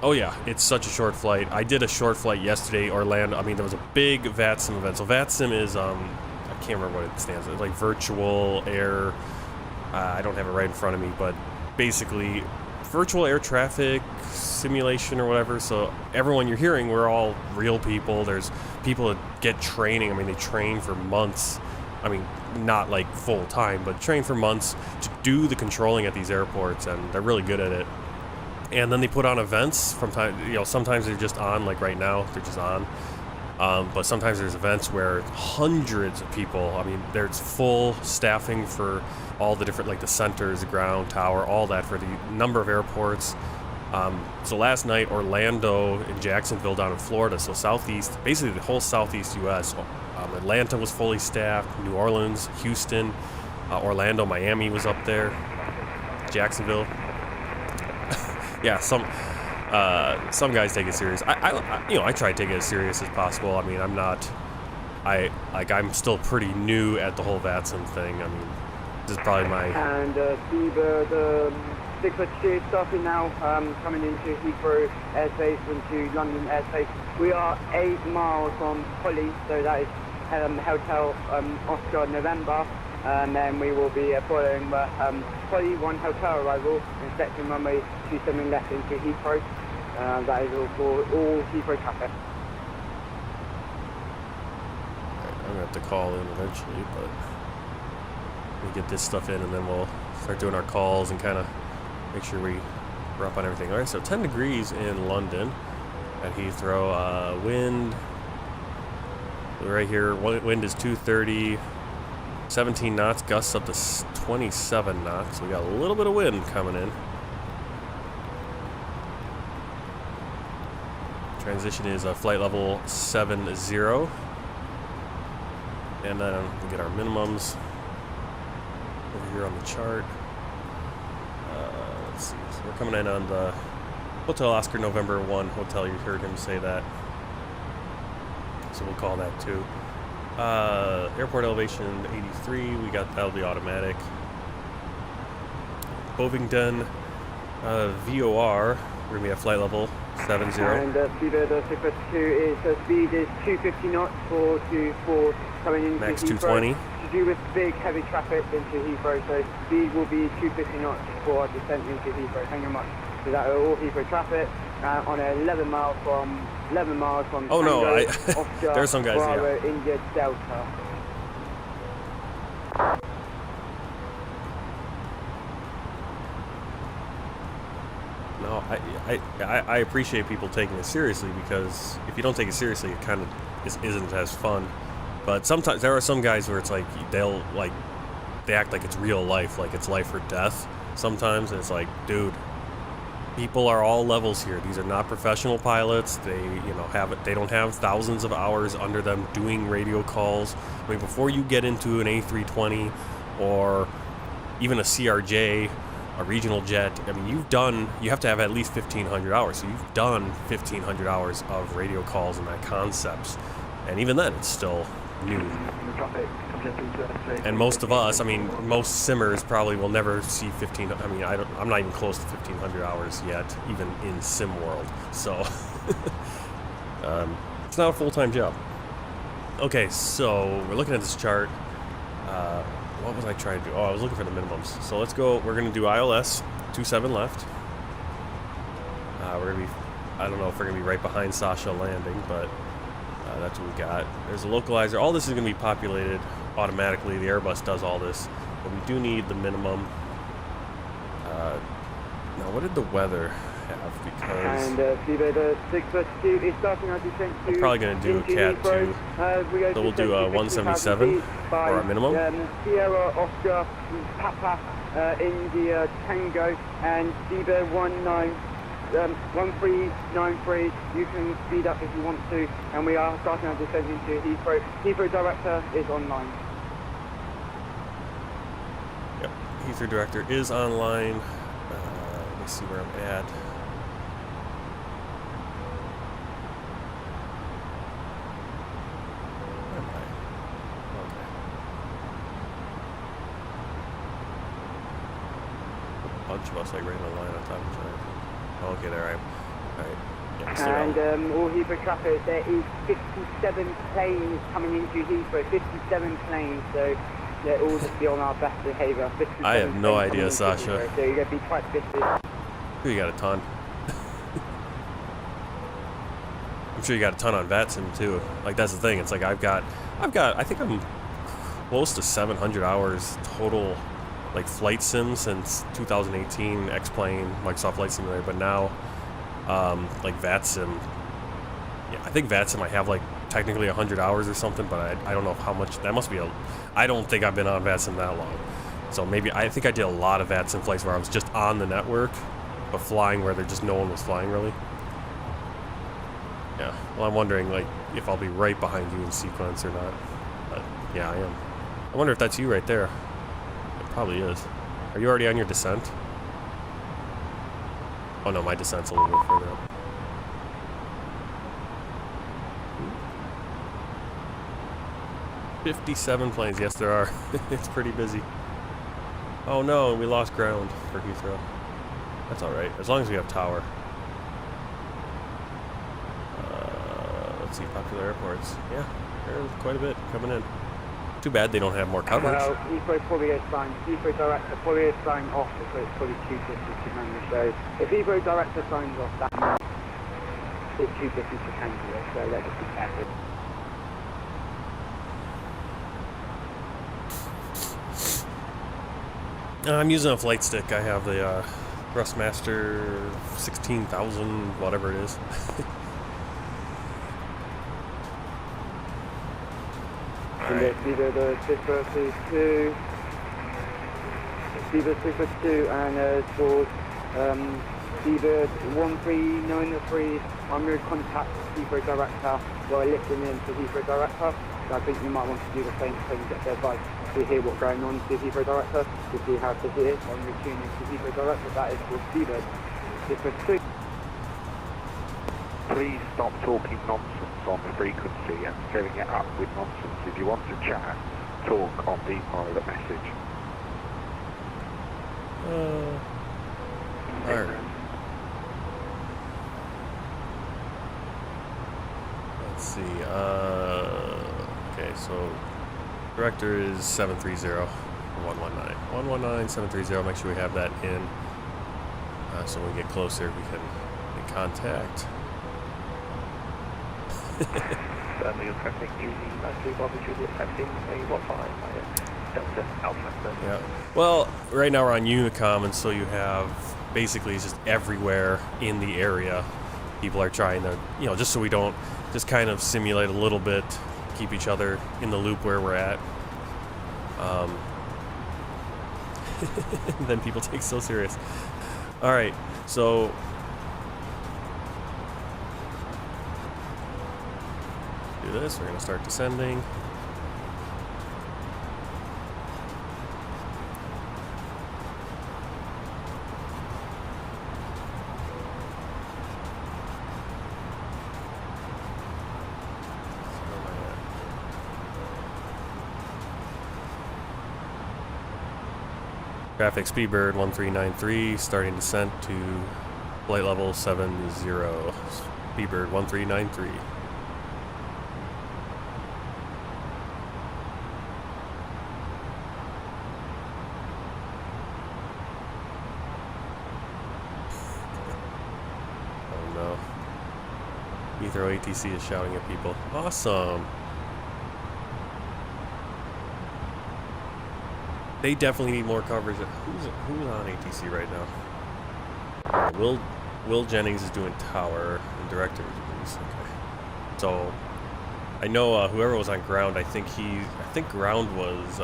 oh, yeah. It's such a short flight. I did a short flight yesterday, Orlando. I mean, there was a big VATSIM event. So VATSIM is, I can't remember what it stands for. It's like virtual air... I don't have it right in front of me, but basically... virtual air traffic simulation or whatever. So everyone you're hearing, we're all real people. There's people that get training. I mean, they train for months. I mean, not like full time, but train for months to do the controlling at these airports, and they're really good at it. And then they put on events from time, you know, sometimes they're just on, like right now, they're just on. But sometimes there's events where hundreds of people, I mean, there's full staffing for all the different, like the centers, the ground, tower, all that for the number of airports. So last night, Orlando and Jacksonville down in Florida, so southeast, basically the whole southeast U.S. Atlanta was fully staffed, New Orleans, Houston, Orlando, Miami was up there, Jacksonville. Yeah, some guys take it serious. I try to take it as serious as possible. I mean, I'm still pretty new at the whole VATSIM thing. I mean, this is probably my... And SPEEDBIRD 652 starting now, coming into Heathrow airspace, into London airspace. We are 8 miles from Polly, so that is Hotel Oscar November, and then we will be following Polly 1 hotel arrival, inspecting runway 27 left into Heathrow. That is all for all Heathrow traffic. I'm going to have to call in eventually, but we get this stuff in and then we'll start doing our calls and kind of make sure we're up on everything. Alright, so 10 degrees in London at Heathrow. Wind, right here, wind is 230, 17 knots, gusts up to 27 knots. So we got a little bit of wind coming in. Transition is flight level 70. And then we'll get our minimums over here on the chart. Let's see, so we're coming in on the Hotel Oscar November 1 hotel. You heard him say that. So we'll call that 2. Airport elevation 83. We got that'll be automatic. Bovingdon, VOR. We're gonna be at flight level 70. And SPEEDBIRD 652 is speed is 250 knots for 24 coming into Max Heathrow. 220. To do with big heavy traffic into Heathrow, so speed will be 250 knots for descent into Heathrow. Thank you very much. So that are all Heathrow traffic on 11 miles from Oh no, Tango, Oscar, there's some guys Bravo, here. India Delta. No, I appreciate people taking it seriously, because if you don't take it seriously, it kind of isn't as fun. But sometimes there are some guys where it's like they act like it's real life, like it's life or death. Sometimes and it's like, dude, people are all levels here. These are not professional pilots. They they don't have thousands of hours under them doing radio calls. I mean, before you get into an A320 or even a CRJ, a regional jet, I mean, you have to have at least 1,500 hours. So you've done 1,500 hours of radio calls and that concepts. And even then, it's still new. And most of us, I mean, most simmers probably will never see 1,500. I mean, I'm not even close to 1,500 hours yet, even in sim world. So it's not a full-time job. Okay, so we're looking at this chart. What was I trying to do? Oh, I was looking for the minimums. So let's go. We're going to do ILS 27 left. We're going to be, I don't know if we're going to be right behind Sasha landing, but that's what we got. There's a localizer. All this is going to be populated automatically. The Airbus does all this, but we do need the minimum. Now, what did the weather have? Because and SPEEDBIRD 652 is starting our descent to. I'm probably going to do a Cat 2. So we'll do a 177 for our minimum. Sierra Oscar Papa India Tango and SPEEDBIRD 1393. You can speed up if you want to, and we are starting our descent into Heathrow. Heathrow Director is online. Yep, Heathrow Director is online. Let me see where I'm at. Where am I? Okay. A bunch of us like right in a line on top of each other. Okay, there I am. Alright. Yeah, and all Heathrow traffic, there is 57 planes coming into Heathrow, 57 planes, so they're all just be on our best behaviour. I have no idea, Sasha. Heathrow, so you're going to be quite busy. You got a ton. I'm sure you got a ton on VATSIM too. Like, that's the thing. It's like I think I'm close to 700 hours total, like flight sim since 2018, X-Plane, Microsoft Flight Simulator, but now like VATSIM, yeah, I think VATSIM I have like technically 100 hours or something, but I don't know how much, that must be I don't think I've been on VATSIM that long. So maybe, I think I did a lot of VATSIM flights where I was just on the network, but flying where there just no one was flying really. Yeah, well, I'm wondering like if I'll be right behind you in sequence or not, but yeah, I am. I wonder if that's you right there. Probably is. Are you already on your descent? Oh no, my descent's a little bit further up. 57 planes. Yes, there are. It's pretty busy. Oh no, we lost ground for Heathrow. That's alright, as long as we have tower. Let's see, popular airports. Yeah, there's quite a bit coming in. Too bad they don't have more coverage. Well, Heathrow probably is flying. Heathrow Director probably is flying off because it's probably too busy to manage. So if Heathrow Director signs off, that means it's too busy to handle it. So let's just be careful. I'm using a flight stick. I have the Thrustmaster 16,000, whatever it is. SPEEDBIRD 652, SPEEDBIRD 652, and for SPEEDBIRD 1393, I'm going to contact Heathrow Director while listening in to Heathrow Director. So I think you might want to do the same thing, get their advice to hear what's going on to Heathrow Director, to see how to hear when we tune into Heathrow Director. That is for SPEEDBIRD. Please stop talking nonsense on the frequency and filling it up with nonsense. If you want to chat, talk on the private message. Alright. Let's see. Okay, so director is 730 119. 119 730. Make sure we have that in. So when we get closer, we can make contact. Yeah. Well, right now we're on Unicom, and so you have basically just everywhere in the area. People are trying to, you know, just so we don't, just kind of simulate a little bit, keep each other in the loop where we're at. Then people take so serious. All right, so. This, we're going to start descending. Traffic Speedbird 1393, starting descent to flight level 70. Speedbird 1393. Heathrow ATC is shouting at people. Awesome. They definitely need more coverage. Who's on ATC right now? Will Jennings is doing tower and director is okay. So I know whoever was on ground. I think ground was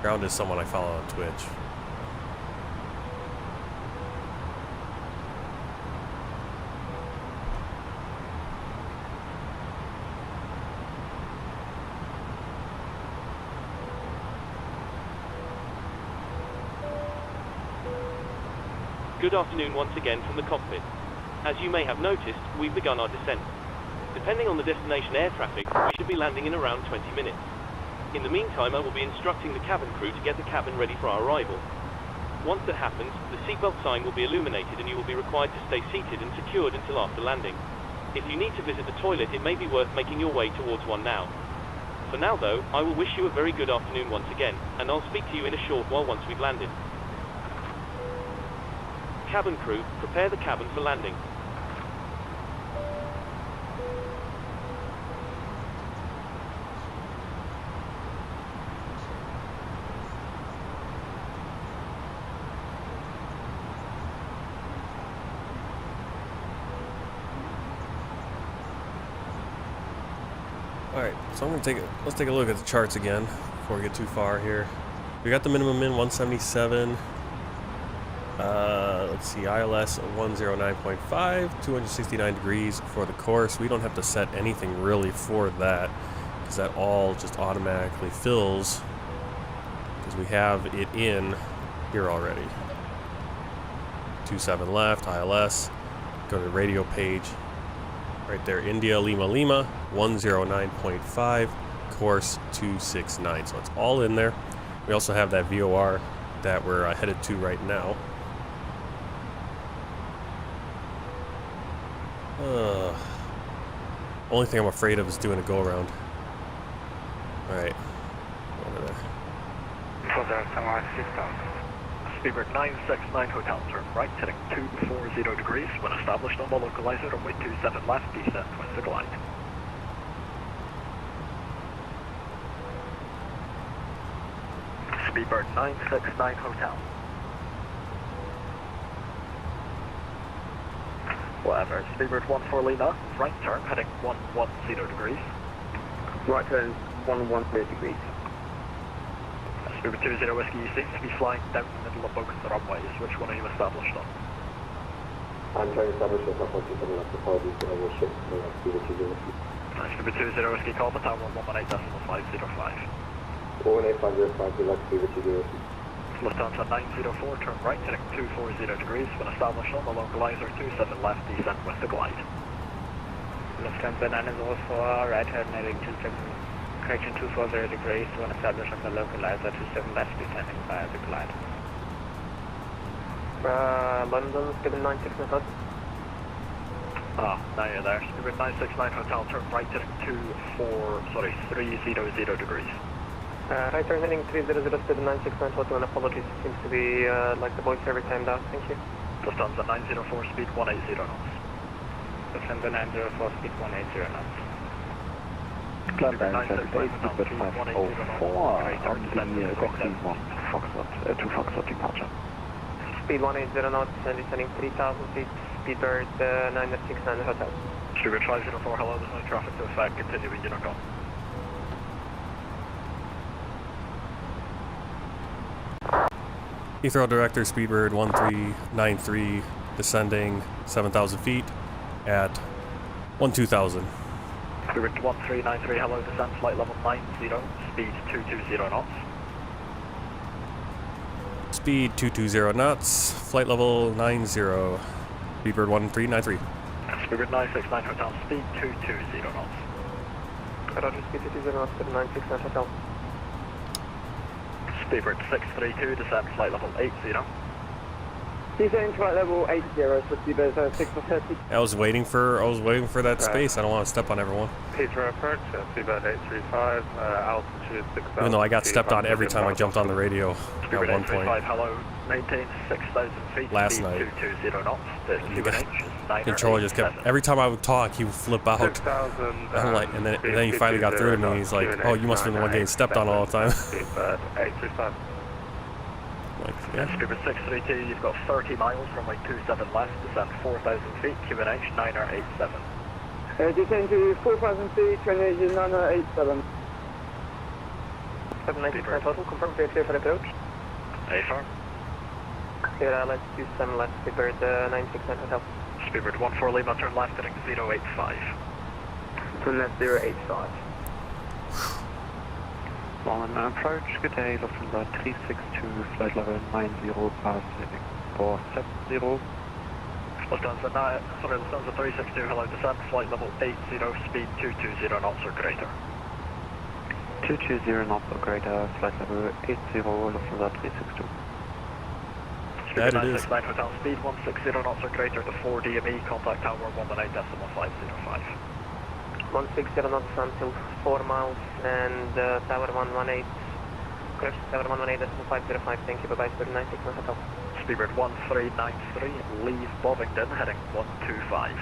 ground is someone I follow on Twitch. Good afternoon once again from the cockpit. As you may have noticed, we've begun our descent. Depending on the destination air traffic, we should be landing in around 20 minutes. In the meantime, I will be instructing the cabin crew to get the cabin ready for our arrival. Once that happens, the seatbelt sign will be illuminated and you will be required to stay seated and secured until after landing. If you need to visit the toilet, it may be worth making your way towards one now. For now though, I will wish you a very good afternoon once again, and I'll speak to you in a short while once we've landed. Cabin crew, prepare the cabin for landing. Alright, so let's take a look at the charts again before we get too far here. We got the minimum in 177. Let's see, ILS 109.5, 269 degrees for the course. We don't have to set anything really for that because that all just automatically fills because we have it in here already. 27 left, ILS. Go to the radio page. Right there, India Lima Lima 109.5, course 269. So it's all in there. We also have that VOR that we're headed to right now. Only thing I'm afraid of is doing a go around. Alright. Over there. Speedbird 969 Hotel, turn right, heading 240 degrees. When established on the localizer, runway 27 left, descent with the glide. Speedbird 969 Hotel. Whatever, Speedbird 14 Lima, right turn, heading 110 degrees. Right turn 110 degrees. Speedbird 20 Whiskey, you seem to be flying down the middle of both the runways. Which one are you established on? I'm trying to establish a couple of people left the apologies, but I will shift to Speedbird 20 Whiskey. Speedbird 20 Whiskey, call the tower 118.505. 18505, good luck, Speedbird 20 Whiskey. Lufthansa 904, turn right, heading 240 degrees. When established on the localizer, 27 left, descent with the glide. Lufthansa 904, right, heading 27, correction 240 degrees. When established on the localizer, 27 left, descending via the glide. London, speed 969 Hotel. Now you're there. Speedbird 969 Hotel, turn right, heading 300 degrees. Right turn heading 300, speed 969 Hotel, and apologies, it seems to be like the voice every time down, thank you. Lufthansa 904, speed 180 knots. Lufthansa 904, speed 180 knots. Climb down 78, speedbird 504 on the Coxie 1 Foxtrot, 2 Foxtrot departure. Speed 180 knots, and descending 3,000 feet, speedbird 969 Hotel. Speedbird 504, hello, there's no traffic to effect, continue with Unicom. Heathrow Director, Speedbird 1393, descending 7,000 feet at 12,000. Speedbird 1393, hello, descent, flight level 90, speed 220 knots. Speed 220 knots, flight level 90, Speedbird 1393. Speedbird 969 Hotel, speed 220 knots. Roger, speed 220 knots to the 969 Hotel. Speedbird 632, descent, flight level 80. Descent flight level 80 for Speedbird 630. I was waiting for that space. I don't want to step on everyone. Heathrow approach, Speedbird 835, altitude 6,000. Even though I got stepped on every time I jumped on the radio at Speedbird one point. 835, hello, maintain 6,000 feet, Last speed night. 220 knots. The QNH Controller just kept, every time I would talk, he would flip out. I'm like, and then he finally got through to me, and he's like, oh, you must have been the one getting stepped on all the time. Speedbird 835. Like, yeah. Speedbird 632, you've got 30 miles, runway 27 left, descend 4,000 feet, QNH 987. Descend to 4,000 feet, QNH 987. 796 total, confirm clear for approach. Affirm. Clear let's do 7 left, Speedbird 969 Hotel. Speedbird 14 Lima, turn left, heading 085. Turn left 085. On approach, good day, Lufthansa 362, flight level 90, past heading 470. Lufthansa 362, hello, descent, flight level 80, speed 220 knots or greater. 220 knots or greater, flight level 80, Lufthansa 362. Speedbird 969 Hotel, speed 160 knots or greater to 4 DME, contact tower 118.505. 160 knots until 4 miles and tower 118. Correction, tower 118.505. Thank you. Bye bye. Speedbird 969 Hotel. Speedbird 1393, leave Bovingdon, heading 125.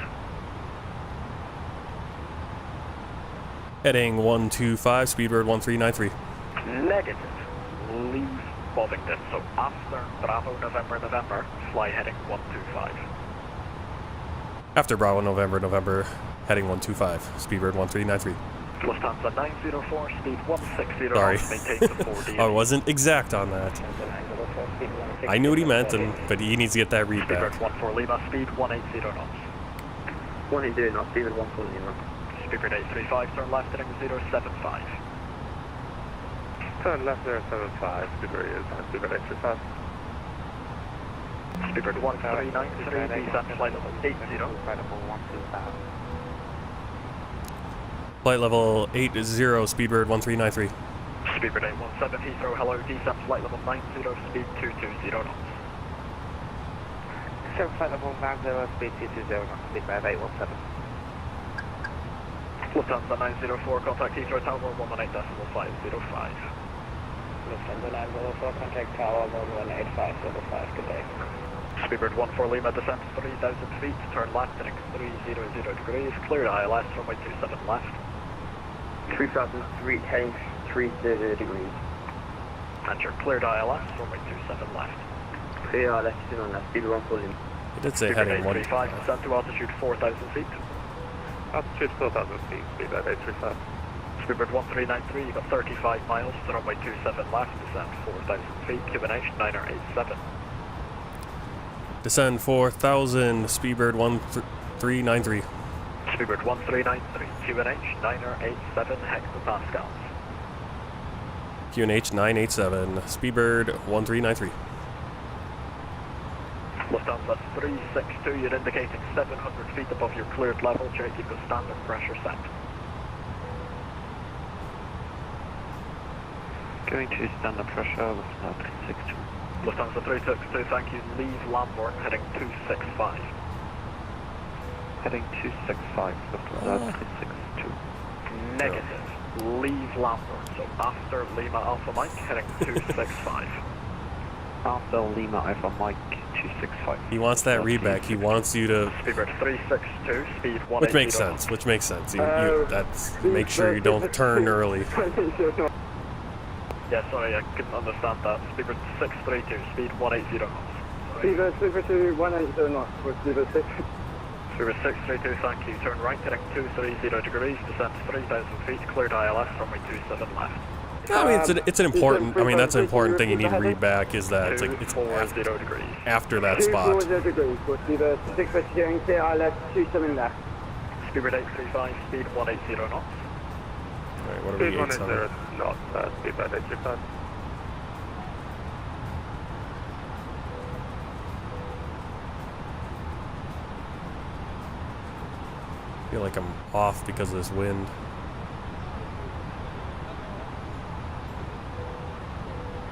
Heading 125, Speedbird 1393. Negative. Leave Bovingdon. So after Bravo November, fly heading 125. After Bravo November, heading 125, Speedbird 1393. Lufthansa 904, speed 160 Sorry. knots, maintain the 4D. I wasn't exact on that. I knew what he meant, but he needs to get that read back. Speedbird 14 Lima, speed 180 knots. 180 knots, Speedbird 14 Lima. Speedbird 835, turn left heading 075. Turn left 075, Speedbird is Speedbird 835. Speedbird 1393, descent flight level 80. Flight level 80, Speedbird 1393. Speedbird 817, Heathrow, hello, descent flight level 90, speed 220 knots. Descent flight level 90, speed 220 knots, Speedbird 817. Lufthansa 904, contact Heathrow Tower 118.505. Lufthansa 904, contact Tower 118.505, good day. Speedbird 14 Lima, descent 3,000 feet, turn left heading 300 degrees, cleared ILS, runway 27 left. 3,003, heading 300 degrees. And you're cleared ILS, runway 27 left. Clear ILS, on left, Speedbird 14. It did say heading 135, descent to altitude 4,000 feet. Altitude 4,000 feet, Speedbird 835. Speedbird 1393, you've got 35 miles, to runway 27 left, descent 4,000 feet, QNH 987. Descend 4,000, Speedbird 1393. Speedbird 1393, QNH 987 hectopascals. QNH 987, Speedbird 1393. Lufthansa 362, you're indicating 700 feet above your cleared level. Check you've got standard pressure set. Going to standard pressure, Lufthansa 362. Lufthansa 362, thank you. Leave Lambourne, heading 265. Heading 265, Lufthansa 362. Negative. Leave Lambourne, so after Lima Alpha Mike, heading 265. After Lima Alpha Mike, 265. He wants that readback. He wants you to. Speedbird 362, speed 180. Which makes sense. Which makes sense. That's make sure you don't turn early. Yeah, sorry, I couldn't understand that. Speedbird 632, speed 180 knots. Speedbird 632, 180 knots for Speedbird 6. Speedbird 632, thank you. Turn right, heading 230 degrees, descent 3,000 feet, cleared ILS, runway 27 left. I mean, it's an important. I mean, that's an important thing you need to read back is that it's like it's after that spot. 240 degrees for Speedbird 632 and clear ILS 27 left. Speedbird 835, speed 180 knots. Alright, what are we? 180 knots, Speedbird 835. I feel like I'm off because of this wind.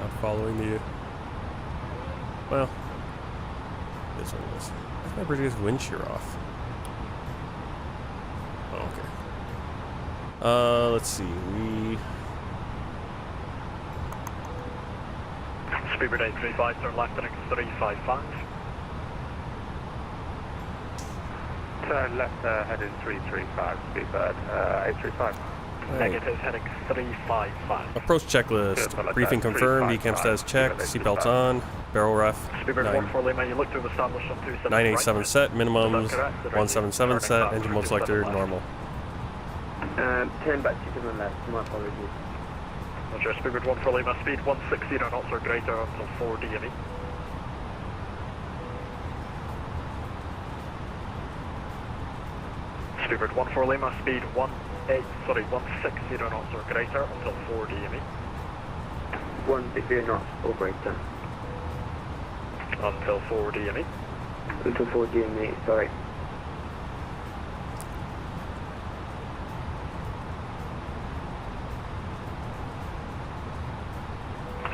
Not following the. Well, this one is. I remember his wind shear off. Oh, okay. Let's see. Speedbird 835, turn left heading 355. Turn left heading 335, Speedbird 835. Negative heading 355. Approach checklist. Briefing confirmed. Decam status checked. Seatbelts on. Barrel ref. Speedbird 14 Lima, you look to have established on 27. 987 set. Minimums. 177 set. Engine mode selector. Normal. Turn back to the left. My apologies. Roger, Speedbird 14 Lima, speed 160 knots or greater until 4 DME. Speedbird 14 Lima, speed 160 knots or greater until 4 DME. 160 knots or greater. Until 4 DME. Until 4 DME, sorry.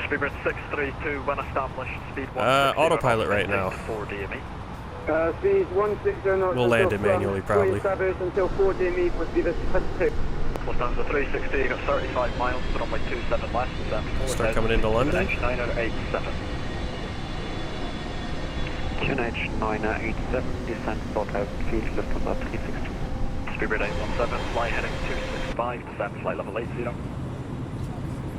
Speedbird 632, when established, speed 160 autopilot right now. 4 DME. Speed 160 knots. We'll land it manually, probably. Until 4 DME for Speedbird 632. Lufthansa 360, you got 35 miles, runway 27 left, descent 4,000 Start coming into London. QNH 987. QNH 987, descent 4,000 feet, Lufthansa 362. Speedbird 817, fly heading 265, descent flight level 80.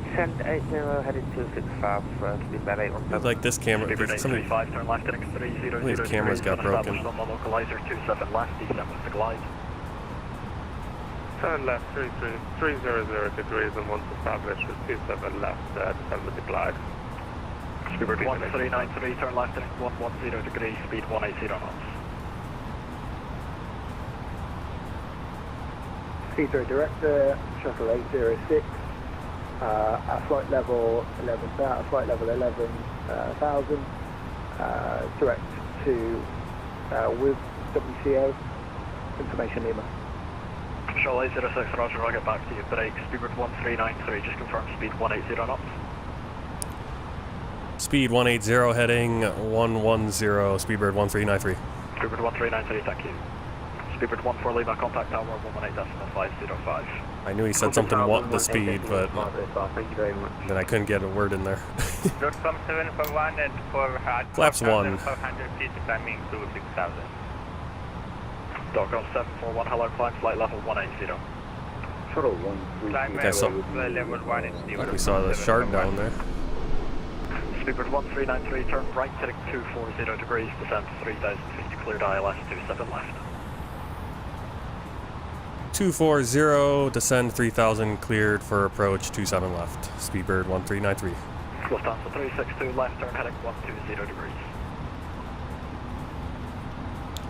Descent 80, heading 265, Speedbird 817. Like this camera. Speedbird 835, turn left heading 300 these cameras got broken. On the localizer 27 left, descent with the glide. Turn left 300 degrees and once established with 27 left, descend with the glide. Speedbird 1393, turn left heading 110 degrees, speed 180 knots. Heathrow Director, Shuttle 806, at flight level 11,000, direct to with WCO, information Lima. Shuttle 806, roger, I'll get back to you. Break, Speedbird 1393, just confirm speed 180 knots. Speed 180 heading 110, Speedbird 1393. Speedbird 1393, thank you. Speedbird 14 Lima, contact tower 118.505. I knew he said something the speed, but thank you very much. then I couldn't get a word in there. Route from 741 and for hard. Flaps 1. 400 feet climbing to 6,000. Dogcom 741, hello, climb flight level 180. Shuttle 1. Okay, so level 1 is like we saw the shard down there. Speedbird 1393, turn right heading 240 degrees, descent 3,000 feet, cleared ILS 27 left. 240, descend 3,000, cleared for approach 27 left. Speedbird 1393. Lufthansa 362, left turn heading 120 degrees.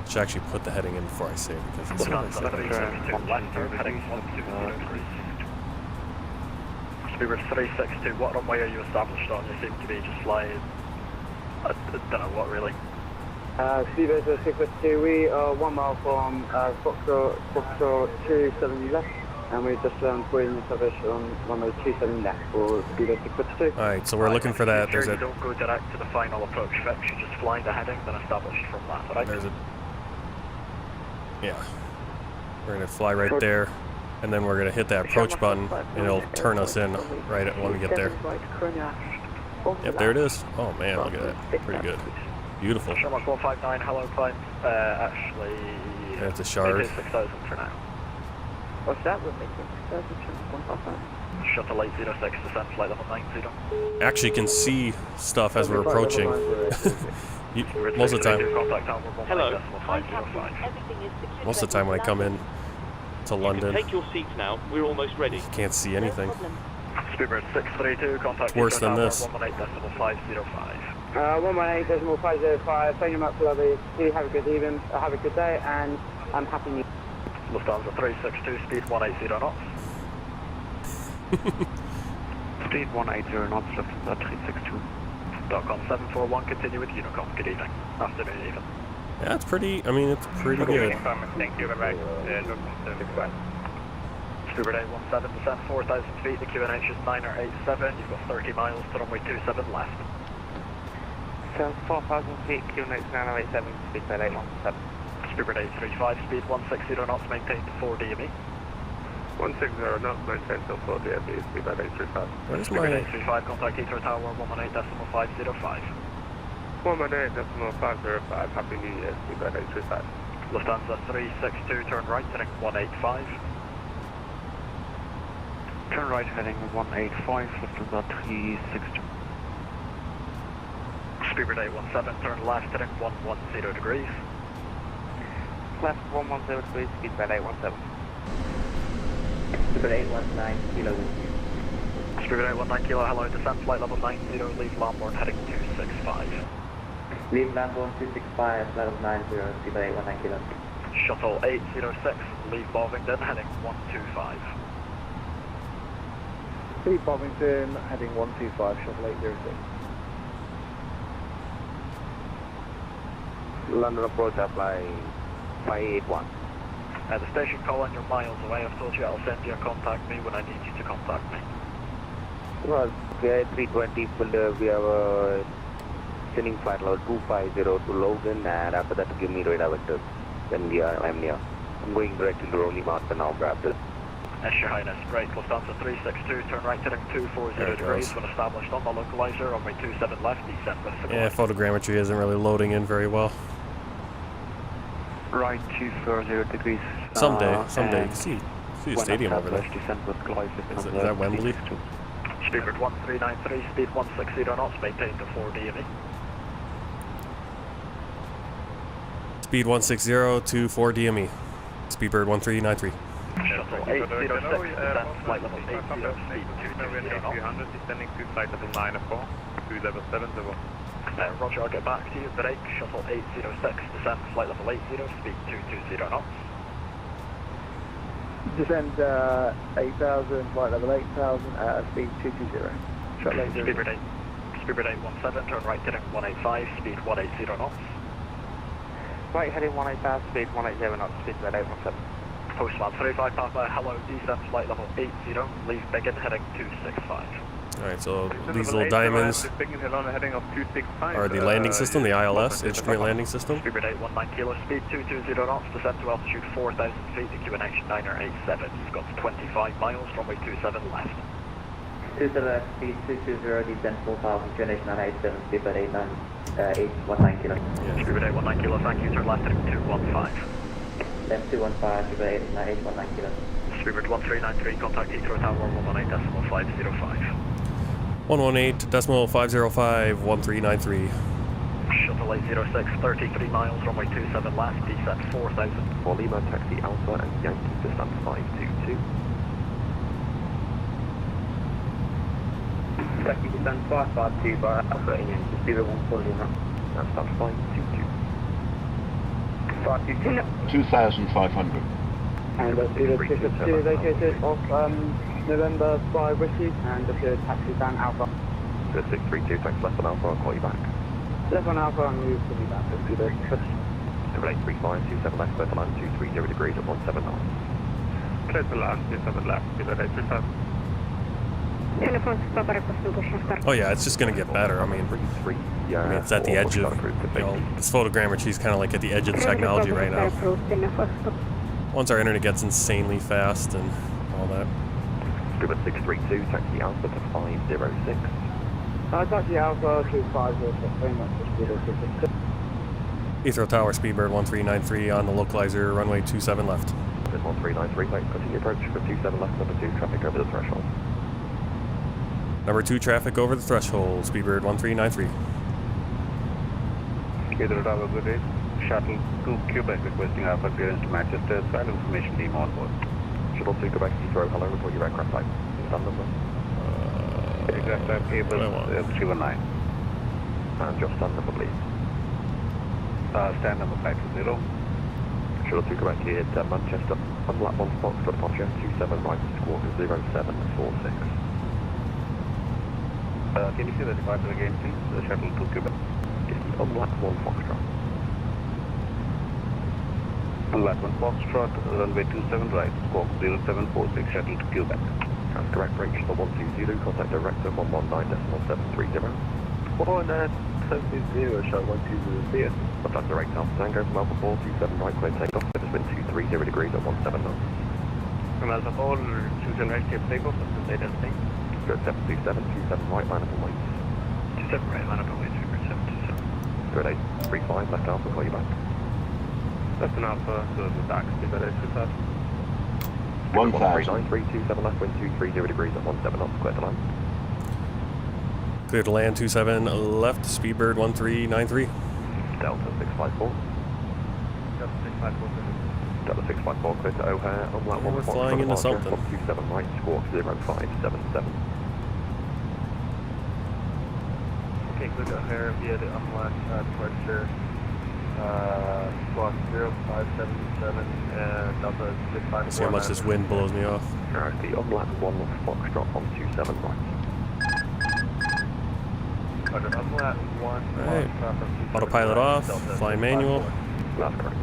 Should actually put the heading in before I say it because it's Lufthansa 362, left turn heading 120 degrees. Speedbird 362, what runway are you established on? You seem to be just flying, I don't know what really. Speedbird 652, we are 1 mile from Foxtrot 27 left, and we're just putting the service on runway 27 left for Speedbird 652. Alright, so we're looking for that. Sure, There's you don't go direct to the final approach fix, you just fly the heading, then establish from that, right? There's a... Yeah. We're going to fly right there, and then we're going to hit that approach button, and it'll turn us in right when we get there. Yep, there it is. Oh man, look at that. Pretty good. Beautiful. Sherlock 159, hello climb. Actually... That's a shard. 6,000 for now. What's that? We're making 159. Shuttle 806, descent flight level 90. Actually can see stuff as we're approaching. Most of the time. Hello. Most of the time when I come in to London, Take your seats now. We're almost ready. you can't see anything. Speedbird 632, contact Worse than this. 118.505. 118.505, phone him up for lovely. You have a good evening, have a good day, and I'm happy New Lufthansa 362, speed 180 knots. Speed 180 knots, Lufthansa 362. .com 741, continue with Unicom. Good evening. Afternoon even. Yeah, it's pretty, I mean, it's pretty good. Thank you, bye-bye. Speedbird 817, descent 4,000 feet, the QNH is 987, you've got 30 miles to runway 27 left. So 4,000 feet, QNH 987, Speedbird 817. Speedbird 835, speed 160 knots, maintain to 4 DME. 160 knots, maintain to 4 DME, Speedbird 835. Where's Speedbird my... 835, contact Heathrow Tower 118.505. 118.505, Happy New Year, Speedbird 835. Lufthansa 362, turn right, heading 185. Turn right heading 185, Lufthansa 362. Speedbird 817, turn left, heading 110 degrees. Left 110 degrees, Speedbird 817. Speedbird 819, kilo. Speedbird 819, kilo, hello, descent flight level 90, leave Lambourne, heading 265. Leave Lambourne 265, flight level 90, Speedbird 819, kilo. Shuttle 806, leave Bovingdon, heading 125. Leave Bovingdon, heading 125, shuttle 806. London approach, apply 581. The station calling, you're miles away. I've told you I'll send you a contact me when I need you to contact me. Well, we are 320, we have sending flight level 250 to Logan, and after that give me radar vectors. Then I'm near. I'm going directly to Rolling Mountain now, grab this. Yes, Your Highness. Right, Lufthansa 362, turn right heading 240 degrees when established on the localizer, runway 27 left, descent with the Yeah, photogrammetry isn't really loading in very well. Right 240 degrees. Someday you can see the stadium over there. Descent with glide Is that Wembley? Speedbird 1393, speed 160 knots, maintain to 4 DME. Speed 160 to 4 DME. Speedbird 1393. Shuttle 806, descent flight level 80, speed 220 knots. Descending to flight level 94, 2770. Roger, I'll get back to you. Break, shuttle 806, descent flight level 80, speed 220 knots. Descend 8,000, flight level 8,000, speed 220. Shuttle 80. Speedbird 817, turn right heading 185, speed 180 knots. Right heading 185, speed 180 knots, Speedbird 817. Postman 35 Papa, hello, descent flight level 80, leave Biggin heading 265. Alright, so these little diamonds are the landing system, the ILS, instrument landing system. Speedbird 819 kilo, speed 220 knots, descent to altitude 4,000 feet, the QNH 987. You've got 25 miles, runway 27 left. 27 speed 220, descent 4,000, QNH 987, Speedbird 819 kilo. Yeah. Speedbird 819 kilo, thank you, turn left heading 215. Left 215, Speedbird 819 kilo. Speedbird 1393, contact Heathrow Tower 118.505. 118.505, 1393. Shuttle 806, 33 miles, runway 27 left, descent 4,000. For Lima, taxi Alpha and Yankee distance 522. Taxi distance 552 by Alpha and Yankee, Speedbird 140 knots. That's 522. 522. 2,500. And Speedbird 652 located off November 5 Whiskey, and just a taxi down Alpha. Good 632, thanks left on Alpha, I'll call you back. Left on Alpha, and you call me back. Let's do this. 835, 27 left, clear to land, 230 degrees at 17 knots. Clear to land, 27 left, 835. Oh yeah, it's just gonna get better. I mean, it's at the edge of, you know, this photogrammetry is kind of like at the edge of the technology right now. Once our internet gets insanely fast and all that. Scuba 632, taxi Alpha to 506. Taxi Alpha to 506, very much. Heathrow Tower, Speedbird 1393 on the localizer, runway 27 left. 1393, thanks, continue approach for 27 left, number 2, traffic over the threshold. Number 2 traffic over the threshold, Speedbird 1393. Heathrow Tower, good day. Shuttle 2 Quebec requesting Alpha clearance to Manchester, file information team on board. Shuttle 2 Quebec, Heathrow, hello, report your aircraft type. Stand number. Aircraft type Airbus 319. And your stand number, please. Stand number 520. Shuttle 2 Quebec here at Manchester, on lap 1 Fox, got departure, 27 right, squawk 0746. Can you see the departure again, please? The Shuttle 2 Quebec. On lap 1 Foxtrot. On lap 1 Foxtrot, runway 27 right, squawk 0746, Shuttle to Quebec. That's correct, break for 120, contact director 119.730. 170, show 120 here. Contact direct Alpha Tango from Alpha 427 right, clear takeoff, it has been 230 degrees at 17 knots. From Alpha 4, 27 right, clear takeoff, that's the date. Good 727, 27 right, line up and wait. 27 right, line up and wait, 727. Good 835, left Alpha, call you back. Left on Alpha, so the back, Speedbird 835. 1393, 27 left, wind 230 degrees at 17 knots, clear to land. Clear to land 27 left, Speedbird 1393. Delta 654. Delta 654, Delta 654, clear to O'Hare, on lap 1 We're flying into something. 27 right, squawk 0577. Okay, clear to O'Hare via the unlock departure. Squawk 0577 and Delta 654. See how much this wind blows me off. Alright, the on lap 1 Foxtrot on 27 right. Roger, on lap 1. Alright. Autopilot off, flying manual. That's correct.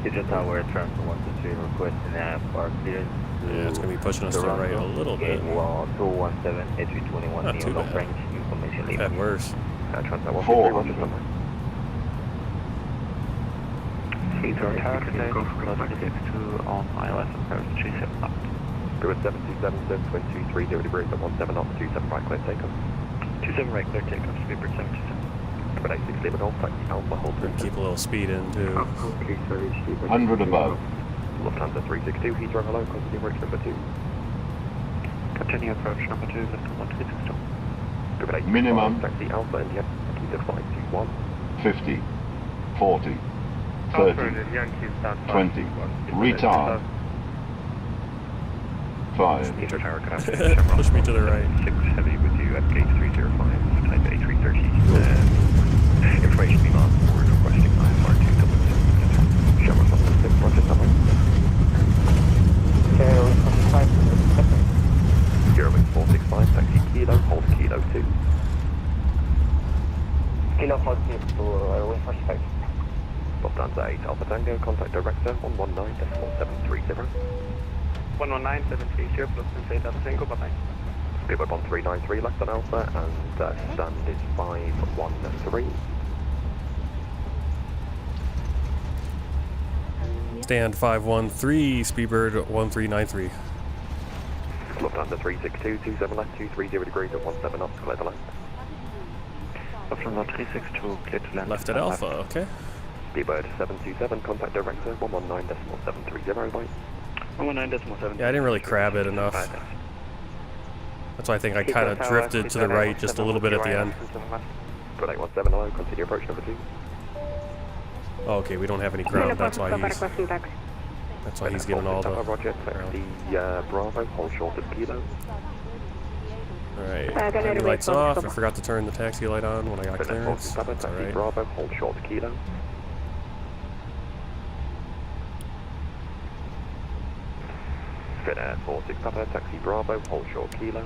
Heathrow Tower, transfer 123, requesting park clearance. Yeah, it's going to be pushing us to the right a little bit. Well, 217, A321, Not too bad. range, information I've had worse. Transfer 123, Heathrow Tower today, close to on ILS and Paris 37 knots. Good 727, wind 230 degrees at 17 knots, 27 right, clear takeoff. 27 right, clear takeoff, Speedbird 727. Good 86, leave it off, taxi Alpha, hold through. Keep a little speed in too. 100 above. Lufthansa 362, Heathrow, hello, continue approach number 2. Continue approach number 2, lift on 1362. Good 8, minimum. Taxi Alpha, India, keep the flight to 1. 50, 40, Alpha 30, and Yankee stand 20, retard. 5. Heathrow Tower, can I Push me to the right. 6 heavy with you at gate 305, type A330. Information beam on board, requesting IFR 266. Show us on the 6, roger, summary. 465, taxi Kilo, hold Kilo 2. Kilo 42 to Airways 45. Lufthansa 8, Alpha Tango, contact director 119.730. 119.730, Lufthansa 8, Alpha Tango, bye-bye. Speedbird 1393, left on Alpha, and stand is 513. Stand 513, Speedbird 1393. Lufthansa 362, 27 left, 230 degrees at 17 knots, clear to land. Lufthansa 362, clear to land. Left at Alpha, okay. Speedbird 727, contact director 119.730, bye. 119.7. Yeah, I didn't really crab it enough. That's why I think I kind of drifted to the right just a little bit at the end. Good 817, hello, continue approach number 2. Oh, okay, we don't have any ground, that's why he's getting all the Roger, the Bravo, hold short of Kilo. Alright, landing lights off. I forgot to turn the taxi light on when I got clearance. That's alright. Bravo, hold short of Kilo. Finnair 46 Papa, taxi Bravo, hold short kilo.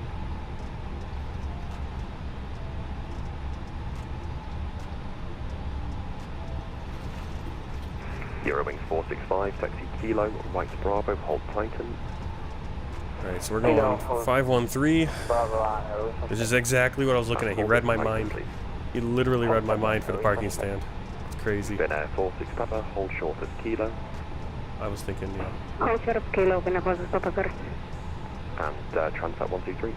Eurowings 465, taxi Kilo, right Bravo, hold Titan. Alright, so we're going 513. This is exactly what I was looking at. He read my mind. He literally read my mind for the parking stand. It's crazy. Finnair 46 Papa, hold short as Kilo. I was thinking, yeah. Hold short of Kilo, Finnair 46 Papa, sir. And Transat 123.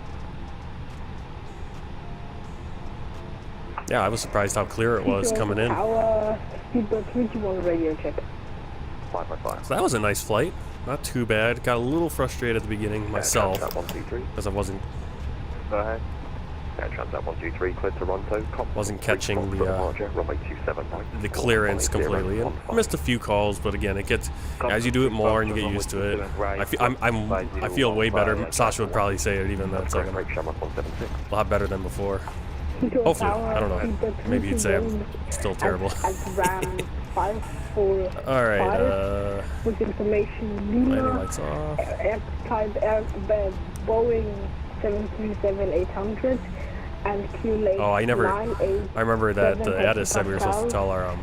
Yeah, I was surprised how clear it was coming in. Our SPEEDBIRD 321 radio check. 555. So that was a nice flight. Not too bad. Got a little frustrated at the beginning myself because I wasn't. Go ahead. Transat 123, clear Toronto. Wasn't catching the clearance completely. And I missed a few calls, but again, it gets as you do it more and you get used to it. I feel way better. Sasha would probably say it, even though it's like a lot better than before. Hopefully, I don't know. Maybe you'd say I'm still terrible. Alright, with information, landing lights off. Boeing 737-800 and Q late. Oh, I remember that Addis said we were supposed to tell our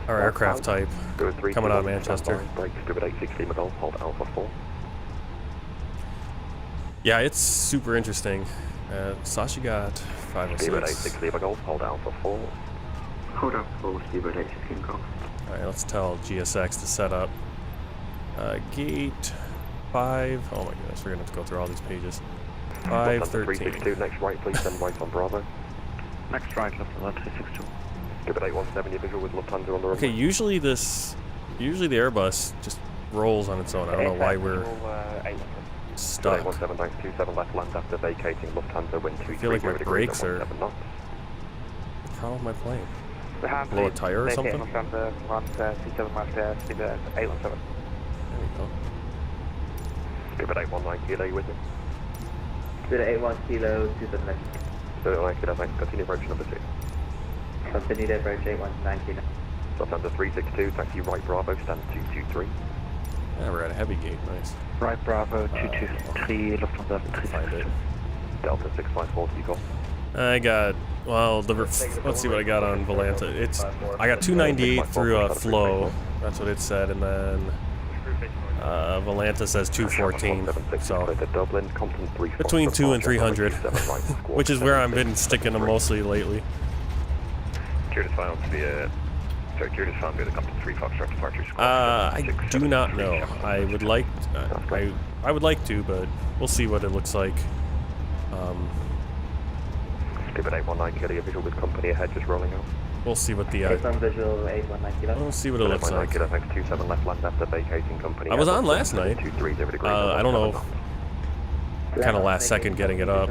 aircraft type coming out of Manchester. Yeah, it's super interesting. Sasha got 506. Hold Alpha 4. Hold up for Speedbird 816 Golf. Alright, let's tell GSX to set up. Gate 5. Oh my goodness, we're gonna have to go through all these pages. 513. Next right, please, send right on Bravo. Next right, Lufthansa 362. Speedbird 817, your visual with Lufthansa on the okay, usually the Airbus just rolls on its own. I don't know why we're stuck. 817-927 left land after vacating Lufthansa wind 23. I feel like my brakes are... What's wrong with my plane? Blow a tire or something? There we go. Speedbird 819 Kilo, you with me? Speedbird 81 Kilo, 27 left. Speedbird 9 Kilo, thanks. Continue approach number 2. Continue approach 819 Kilo. Lufthansa 362, taxi right Bravo, stand 223. Yeah, we're at a heavy gate, nice. Right Bravo, 223, Lufthansa 362. Delta 654, you call. I got, well, let's see what I got on Volanta. I got 298 through flow, that's what it said, and then Volanta says 214, so between 2 and 300, which is where I've been sticking them mostly lately. I do not know. I would like, I would like to, but we'll see what it looks like. Speedbird 819 Kilo, visual with company ahead, just rolling out. We'll see what the visual 819 Kilo. We'll see what it looks like. Kilo, thanks, 27 left land after vacating company. I was on last night. I don't know. Kind of last second getting it up.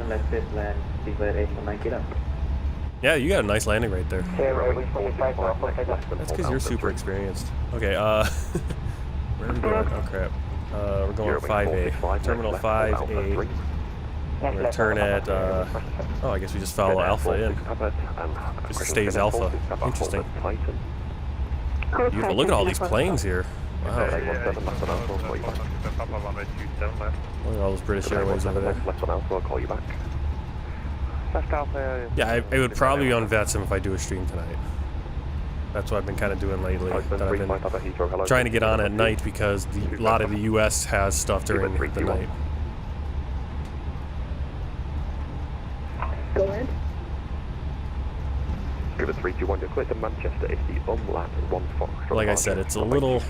Yeah, you got a nice landing right there. That's because you're super experienced. Okay, where are we going? Oh crap. We're going 5A. Terminal 5A. We're gonna turn at, oh, I guess we just follow Alpha in. Just stays Alpha. Interesting. Beautiful. Look at all these planes here. Wow. Look at all those British Airways over there. Yeah, I would probably be on VATSIM if I do a stream tonight. That's what I've been kind of doing lately. That I've been trying to get on at night because a lot of the US has stuff during the night. Go ahead. Give it 321, you're clear to Manchester. It's the umlaut 1 Fox. Like I said, it's a little.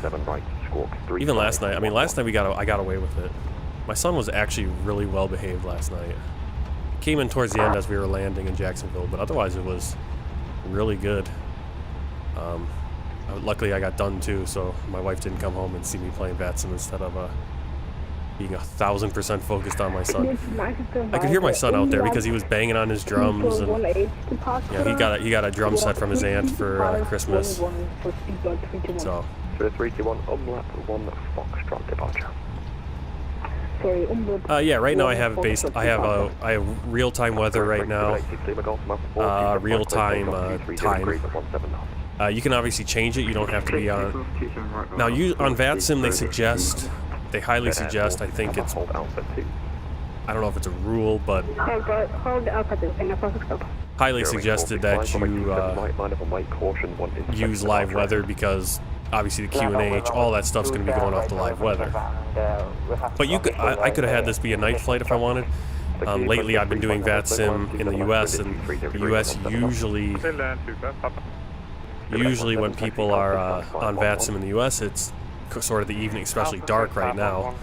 Even last night. I mean, last night I got away with it. My son was actually really well behaved last night. It came in towards the end as we were landing in Jacksonville, but otherwise it was really good. Luckily I got done too, so my wife didn't come home and see me playing VATSIM instead of being 1000% focused on my son. I could hear my son out there because he was banging on his drums, and yeah, he got a drum set from his aunt for Christmas. So. For the 321 umlaut 1 Foxtrot departure. Yeah, right now I have real-time weather right now. Real-time time. You can obviously change it. You don't have to be on. Now, on VATSIM they suggest they highly suggest, I think it's, I don't know if it's a rule, but Hold Alpha 2 in a perfect stop. highly suggested that you use live weather, because obviously the QNH, all that stuff's going to be going off the live weather. But you could, I could have had this be a night flight if I wanted. Lately I've been doing VATSIM in the US, and the US usually when people are on VATSIM in the US, it's sort of the evening, especially dark right now.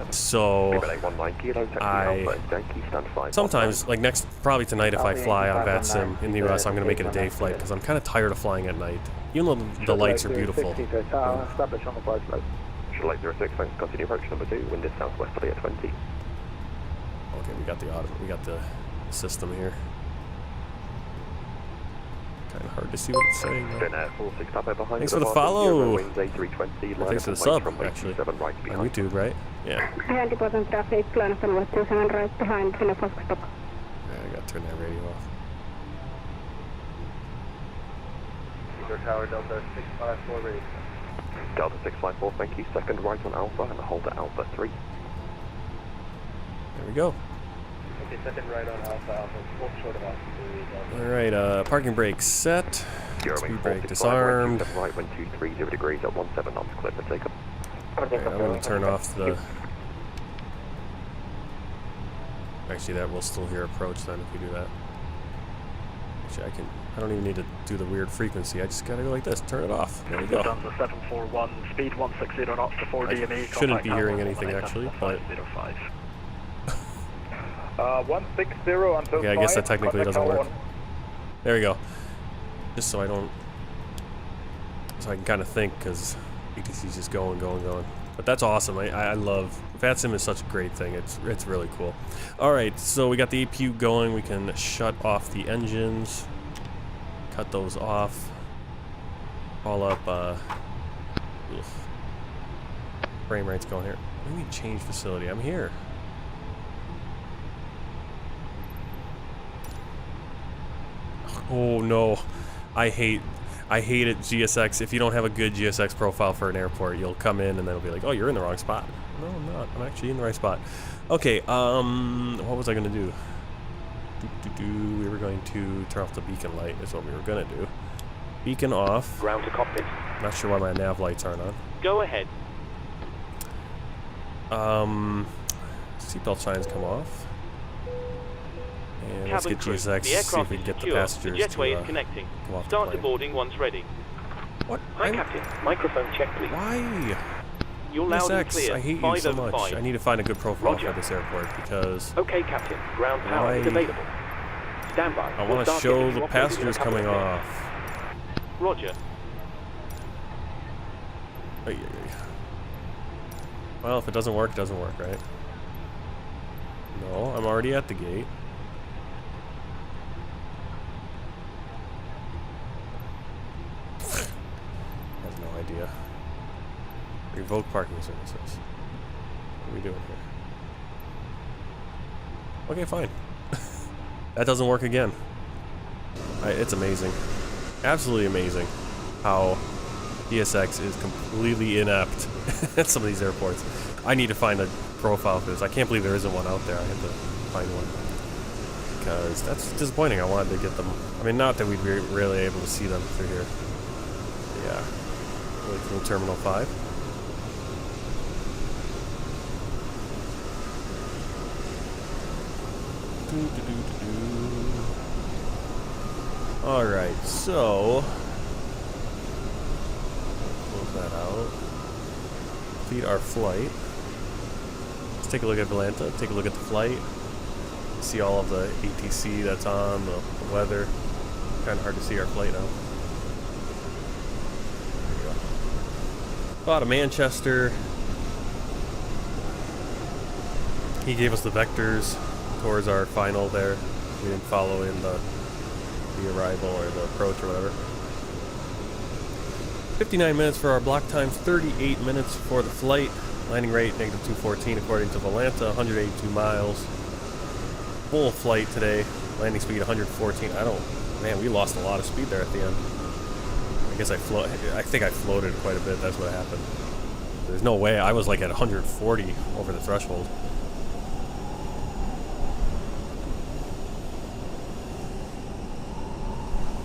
So sometimes, like probably tonight if I fly on VATSIM in the US, I'm going to make it a day flight because I'm kind of tired of flying at night, even though the lights are beautiful. Light 06, continue approach number 2, wind is southwesterly at 20. Okay, we got the system here. Kind of hard to see what it's saying. Thanks for the follow. Thanks for the sub, actually. On YouTube, right? Yeah. 20% traffic, line of runway 27 right behind in a first stop. Yeah, I gotta turn that radio off. Tower Delta 654 ready. Delta 654, thank you. Second right on Alpha and hold at Alpha 3. There we go. Okay, second right on Alpha, full short of Alpha 3. Alright, parking brake set. Speed brake disarmed. Right, wind 230 degrees at 17 knots, clear for takeoff. Okay, I'm going to turn off the... Actually, that will still hear approach then if we do that. Actually, I don't even need to do the weird frequency. I just gotta go like this. Turn it off. There we go. 741, speed 160 knots to 4 DME. I shouldn't be hearing anything actually, but... 160 until yeah, I guess that technically doesn't work. There we go. Just so I don't... So I can kind of think, because ETC's just going. But that's awesome. I love... VATSIM is such a great thing. It's really cool. Alright, so we got the APU going. We can shut off the engines. Cut those off. Call up... frame rate's going here. What do you mean change facility? I'm here. Oh no. I hate it, GSX. If you don't have a good GSX profile for an airport, you'll come in and then it'll be like, oh, you're in the wrong spot. No, I'm not. I'm actually in the right spot. Okay, what was I going to do? We were going to turn off the beacon light is what we were going to do. Beacon off. Ground to cockpit. Not sure why my nav lights aren't on. Go ahead. Seatbelt signs come off. And let's get GSX, see if we can get the passengers the jetway is connecting. Come off Start the boarding once ready. What? Hi, Captain. Microphone check, please. Why? You're loud and clear. I hate you so much. I need to find a good profile for this airport because... Okay, Captain. Ground power is available. Stand by. I want to show the passengers coming off. Roger. Well, if it doesn't work, it doesn't work, right? No, I'm already at the gate. I have no idea. Revoke parking services. What are we doing here? Okay, fine. That doesn't work again. It's amazing. Absolutely amazing how DSX is completely inept at some of these airports. I need to find a profile for this. I can't believe there isn't one out there. I have to find one. Because that's disappointing. I wanted to get them. I mean, not that we'd be really able to see them through here. Yeah. Really cool Terminal 5. Alright, so close that out. Complete our flight. Let's take a look at Atlanta, take a look at the flight. See all of the ATC that's on, the weather. Kind of hard to see our flight now. There we go. Out of Manchester. He gave us the vectors towards our final there. We didn't follow in the arrival or the approach or whatever. 59 minutes for our block time, 38 minutes for the flight. Landing rate -214 according to Atlanta, 182 miles. Full flight today. Landing speed 114. Man, we lost a lot of speed there at the end. I guess I think I floated quite a bit. That's what happened. There's no way. I was like at 140 over the threshold.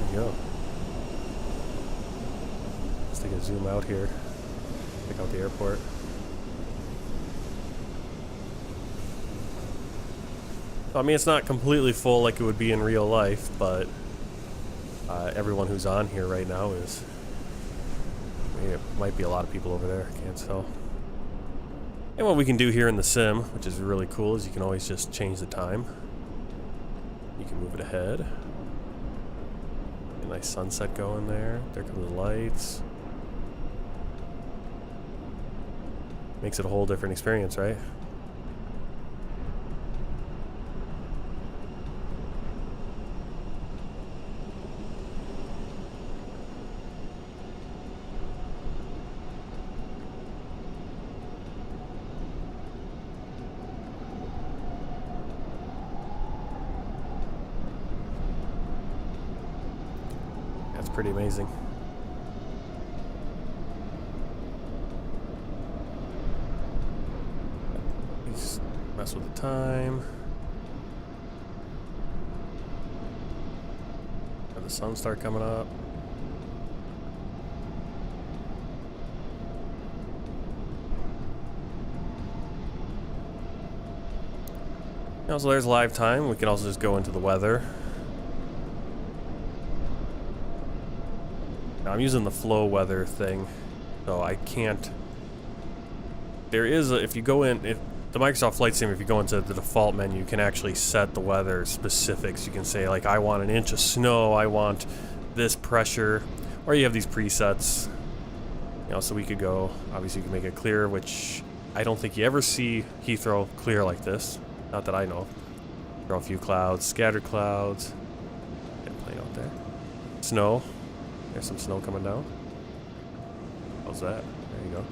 There you go. Let's take a zoom out here. Check out the airport. I mean, it's not completely full like it would be in real life, but everyone who's on here right now is... I mean, it might be a lot of people over there, I can't tell. And what we can do here in the sim, which is really cool, is you can always just change the time. You can move it ahead. A nice sunset going there. There come the lights. Makes it a whole different experience, right? Pretty amazing. Just mess with the time. Have the sun start coming up. So there's live time. We can also just go into the weather. I'm using the flow weather thing, so I can't. There is a, if you go in, if the Microsoft Flight Sim, if you go into the default menu, you can actually set the weather specifics. You can say like, I want an inch of snow, I want this pressure, or you have these presets. You know, so we could go. Obviously, you can make it clear, which I don't think you ever see Heathrow clear like this. Not that I know. Throw a few clouds, scattered clouds. Plane out there. Snow. There's some snow coming down. How's that? There you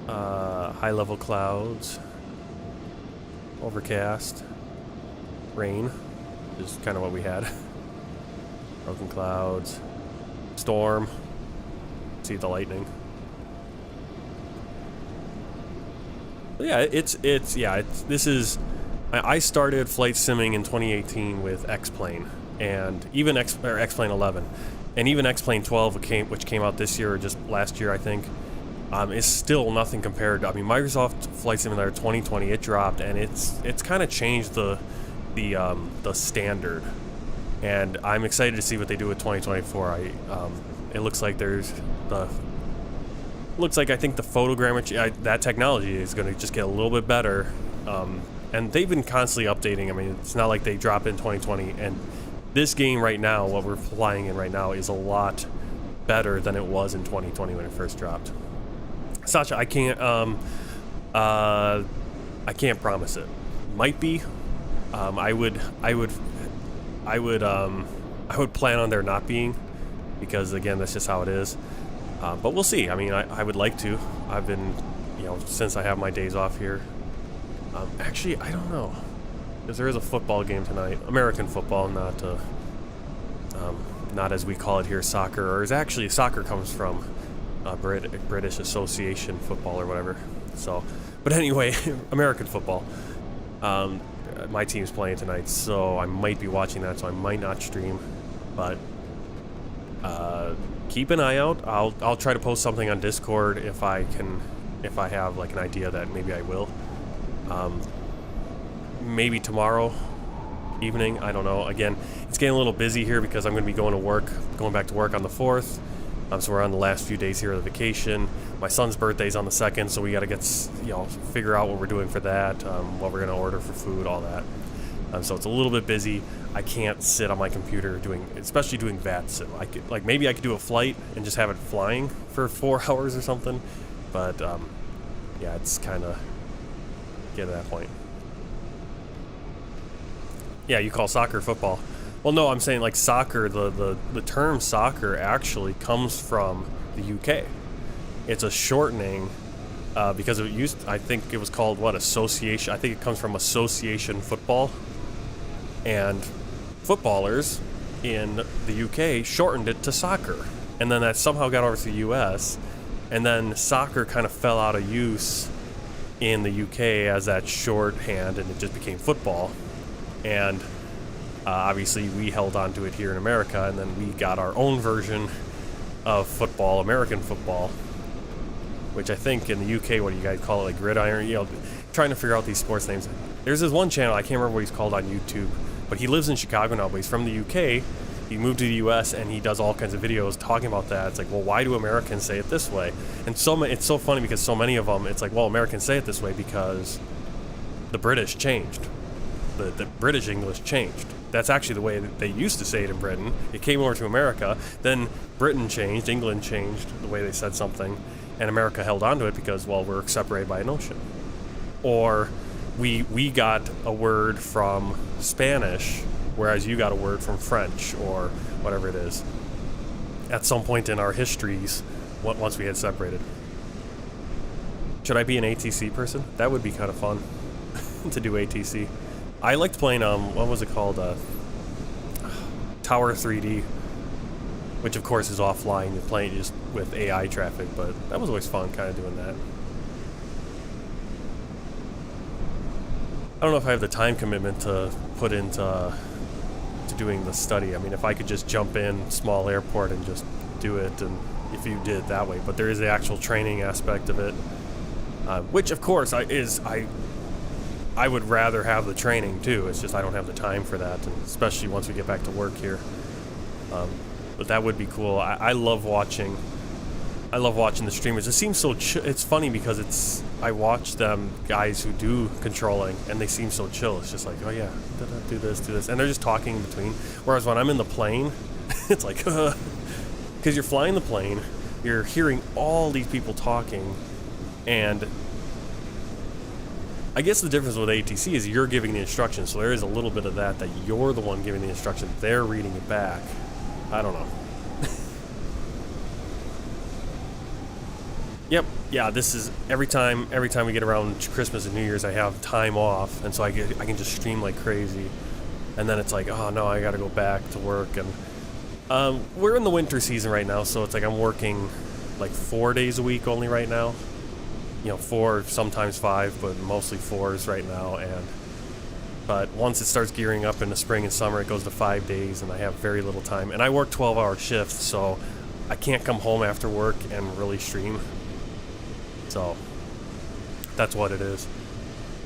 go. High level clouds. Overcast. Rain. Which is kind of what we had. Broken clouds. Storm. See the lightning. But yeah, this is... I started flight simming in 2018 with X-Plane. And even X-Plane 11, and even X-Plane 12, which came out this year or just last year, I think, is still nothing compared. I mean, Microsoft Flight Simulator 2020, it dropped, and it's kind of changed the standard. And I'm excited to see what they do with 2024. It looks like I think the photogrammetry, that technology is going to just get a little bit better. And they've been constantly updating. I mean, it's not like they drop in 2020 and this game right now, what we're flying in right now, is a lot better than it was in 2020 when it first dropped. Sasha, I can't promise it. Might be. I would plan on there not being, because again, that's just how it is. But we'll see. I mean, I would like to. I've been, since I have my days off here. Actually, I don't know. Because there is a football game tonight, American football, not as we call it here, soccer. Or is actually soccer comes from British Association football or whatever. So, but anyway, American football. My team's playing tonight, so I might be watching that. So I might not stream, but keep an eye out. I'll try to post something on Discord if I have like an idea that maybe I will. Maybe tomorrow evening, I don't know. Again, it's getting a little busy here because I'm going to be going back to work on the 4th. So we're on the last few days here of the vacation. My son's birthday's on the 2nd, so we got to get, figure out what we're doing for that, what we're going to order for food, all that. So it's a little bit busy. I can't sit on my computer especially doing VATSIM. Maybe I could do a flight and just have it flying for 4 hours or something. But yeah, it's kind of get to that point. Yeah, you call soccer football. Well, no, I'm saying like soccer, the term soccer actually comes from the UK. It's a shortening because I think it was called association. I think it comes from association football. And footballers in the UK shortened it to soccer. and then that somehow got over to the U.S., and then soccer kind of fell out of use in the UK as that shorthand, and it just became football. And obviously we held on to it here in America, and then we got our own version of football, American football, which I think in the UK, what do you guys call it, like gridiron? You know, trying to figure out these sports names. There's this one channel, I can't remember what he's called on YouTube, but he lives in Chicago now, but he's from the UK. He moved to the US and he does all kinds of videos talking about that. It's like, well, why do Americans say it this way? And it's so funny because so many of them, it's like, well, Americans say it this way because the British changed. The British English changed. That's actually the way that they used to say it in Britain. It came over to America, then Britain changed, England changed the way they said something, and America held on to it because, well, we're separated by an ocean. Or we got a word from Spanish, whereas you got a word from French, or whatever it is, at some point in our histories once we had separated. Should I be an ATC person? That would be kind of fun to do ATC. I liked playing, what was it called? Tower 3D, which of course is offline. You're playing just with AI traffic, but that was always fun kind of doing that. I don't know if I have the time commitment to put into doing the study. I mean, if I could just jump in small airport and just do it, and if you did it that way, but there is the actual training aspect of it, which of course I would rather have the training too. It's just I don't have the time for that, and especially once we get back to work here. But that would be cool. I love watching the streamers. It seems so it's funny because I watch them guys who do controlling, and they seem so chill. It's just like, oh yeah, do this, and they're just talking in between. Whereas when I'm in the plane, it's like, because you're flying the plane, you're hearing all these people talking, and I guess the difference with ATC is you're giving the instructions, so there is a little bit of that you're the one giving the instruction, they're reading it back. I don't know. Yep, yeah, this is every time we get around Christmas and New Year's, I have time off, and so I can just stream like crazy. And then it's like, oh no, I gotta go back to work. And we're in the winter season right now, so it's like I'm working like 4 days a week only right now. You know, 4, sometimes 5, but mostly 4s right now. But once it starts gearing up in the spring and summer, it goes to 5 days, and I have very little time. And I work 12-hour shifts, so I can't come home after work and really stream. So that's what it is.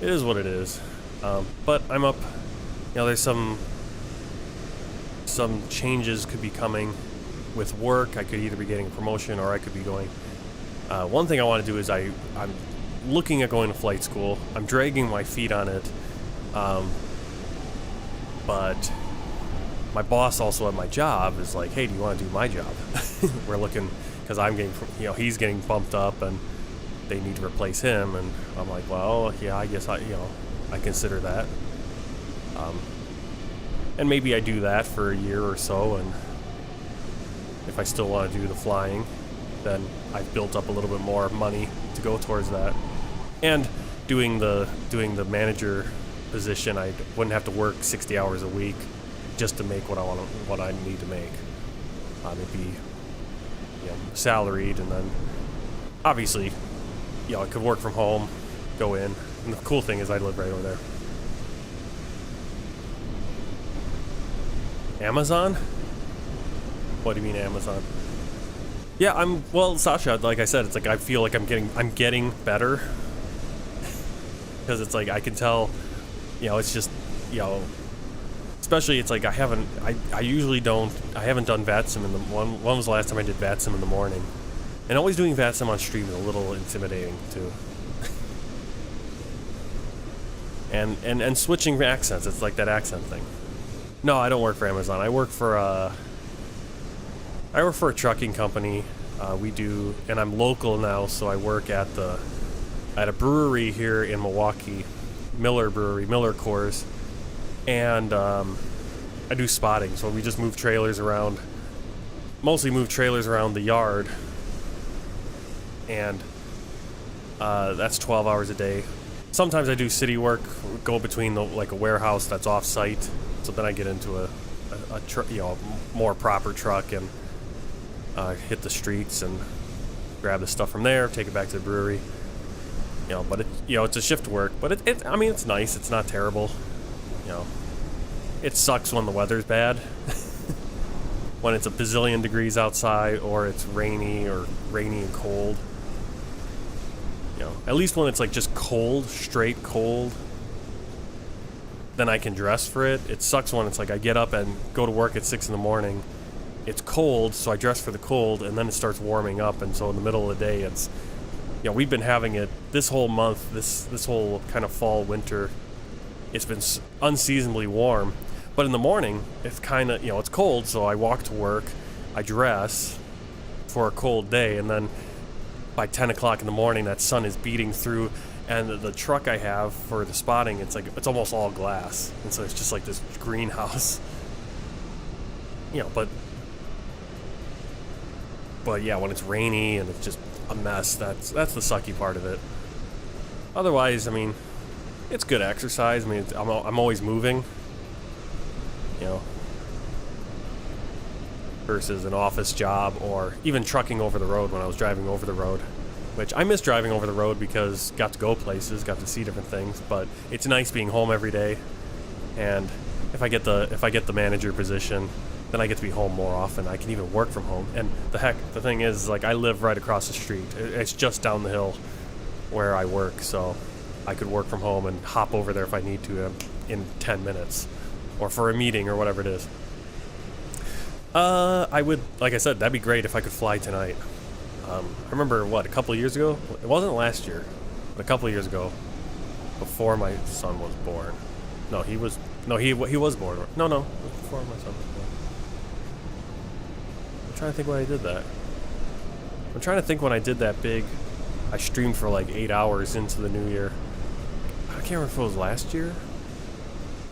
It is what it is. But I'm up. You know, there's some changes could be coming with work. I could either be getting a promotion, or I could be going. One thing I want to do is I'm looking at going to flight school. I'm dragging my feet on it, but my boss also at my job is like, hey, do you want to do my job? We're looking, because I'm getting, he's getting bumped up, and they need to replace him, and I'm like, well, yeah, I guess I consider that, and maybe I do that for a year or so, and if I still want to do the flying, then I've built up a little bit more money to go towards that. And doing the manager position, I wouldn't have to work 60 hours a week just to make what I need to make. It'd be salaried, and then obviously I could work from home, go in, and the cool thing is I live right over there. Amazon? What do you mean Amazon? Yeah, Sasha, like I said, it's like I feel like I'm getting better, because it's like I can tell, it's just, especially it's like I haven't done VATSIM in the when was the last time I did VATSIM in the morning? And always doing VATSIM on stream is a little intimidating too. and switching accents, it's like that accent thing. No, I don't work for Amazon. I work for a trucking company. And I'm local now, so I work at a brewery here in Milwaukee, Miller Brewery, Miller Coors, and I do spotting. So we just move trailers around, mostly move trailers around the yard, and that's 12 hours a day. Sometimes I do city work, go between a warehouse that's off-site, so then I get into a more proper truck, and hit the streets and grab the stuff from there, take it back to the brewery. You know, but it, you know, it's a shift work, but I mean, it's nice. It's not terrible. You know, it sucks when the weather's bad. When it's a bazillion degrees outside, or it's rainy and cold. You know, at least when it's like just cold, straight cold, then I can dress for it. It sucks when it's like I get up and go to work at 6 in the morning. It's cold, so I dress for the cold, and then it starts warming up, and so in the middle of the day, it's, you know, we've been having it this whole month, this whole kind of fall, winter. It's been unseasonably warm. But in the morning, it's kind of, you know, it's cold, so I walk to work, I dress for a cold day, and then by 10 o'clock in the morning, that sun is beating through, and the truck I have for the spotting, it's like, it's almost all glass, and so it's just like this greenhouse. You know, but yeah, when it's rainy and it's just a mess, that's the sucky part of it. Otherwise, I mean, it's good exercise. I mean, I'm always moving. You know, versus an office job or even trucking over the road when I was driving over the road, which I miss driving over the road because got to go places, got to see different things, but it's nice being home every day. And if I get the manager position, then I get to be home more often. I can even work from home. And the thing is, like, I live right across the street. It's just down the hill where I work, so I could work from home and hop over there if I need to in 10 minutes. Or for a meeting or whatever it is. I would, like I said, that'd be great if I could fly tonight. I remember, a couple of years ago? It wasn't last year, but a couple of years ago, before my son was born. He was born. No, it was before my son was born. I'm trying to think when I did that. I'm trying to think when I did that big, I streamed for like 8 hours into the new year. I can't remember if it was last year.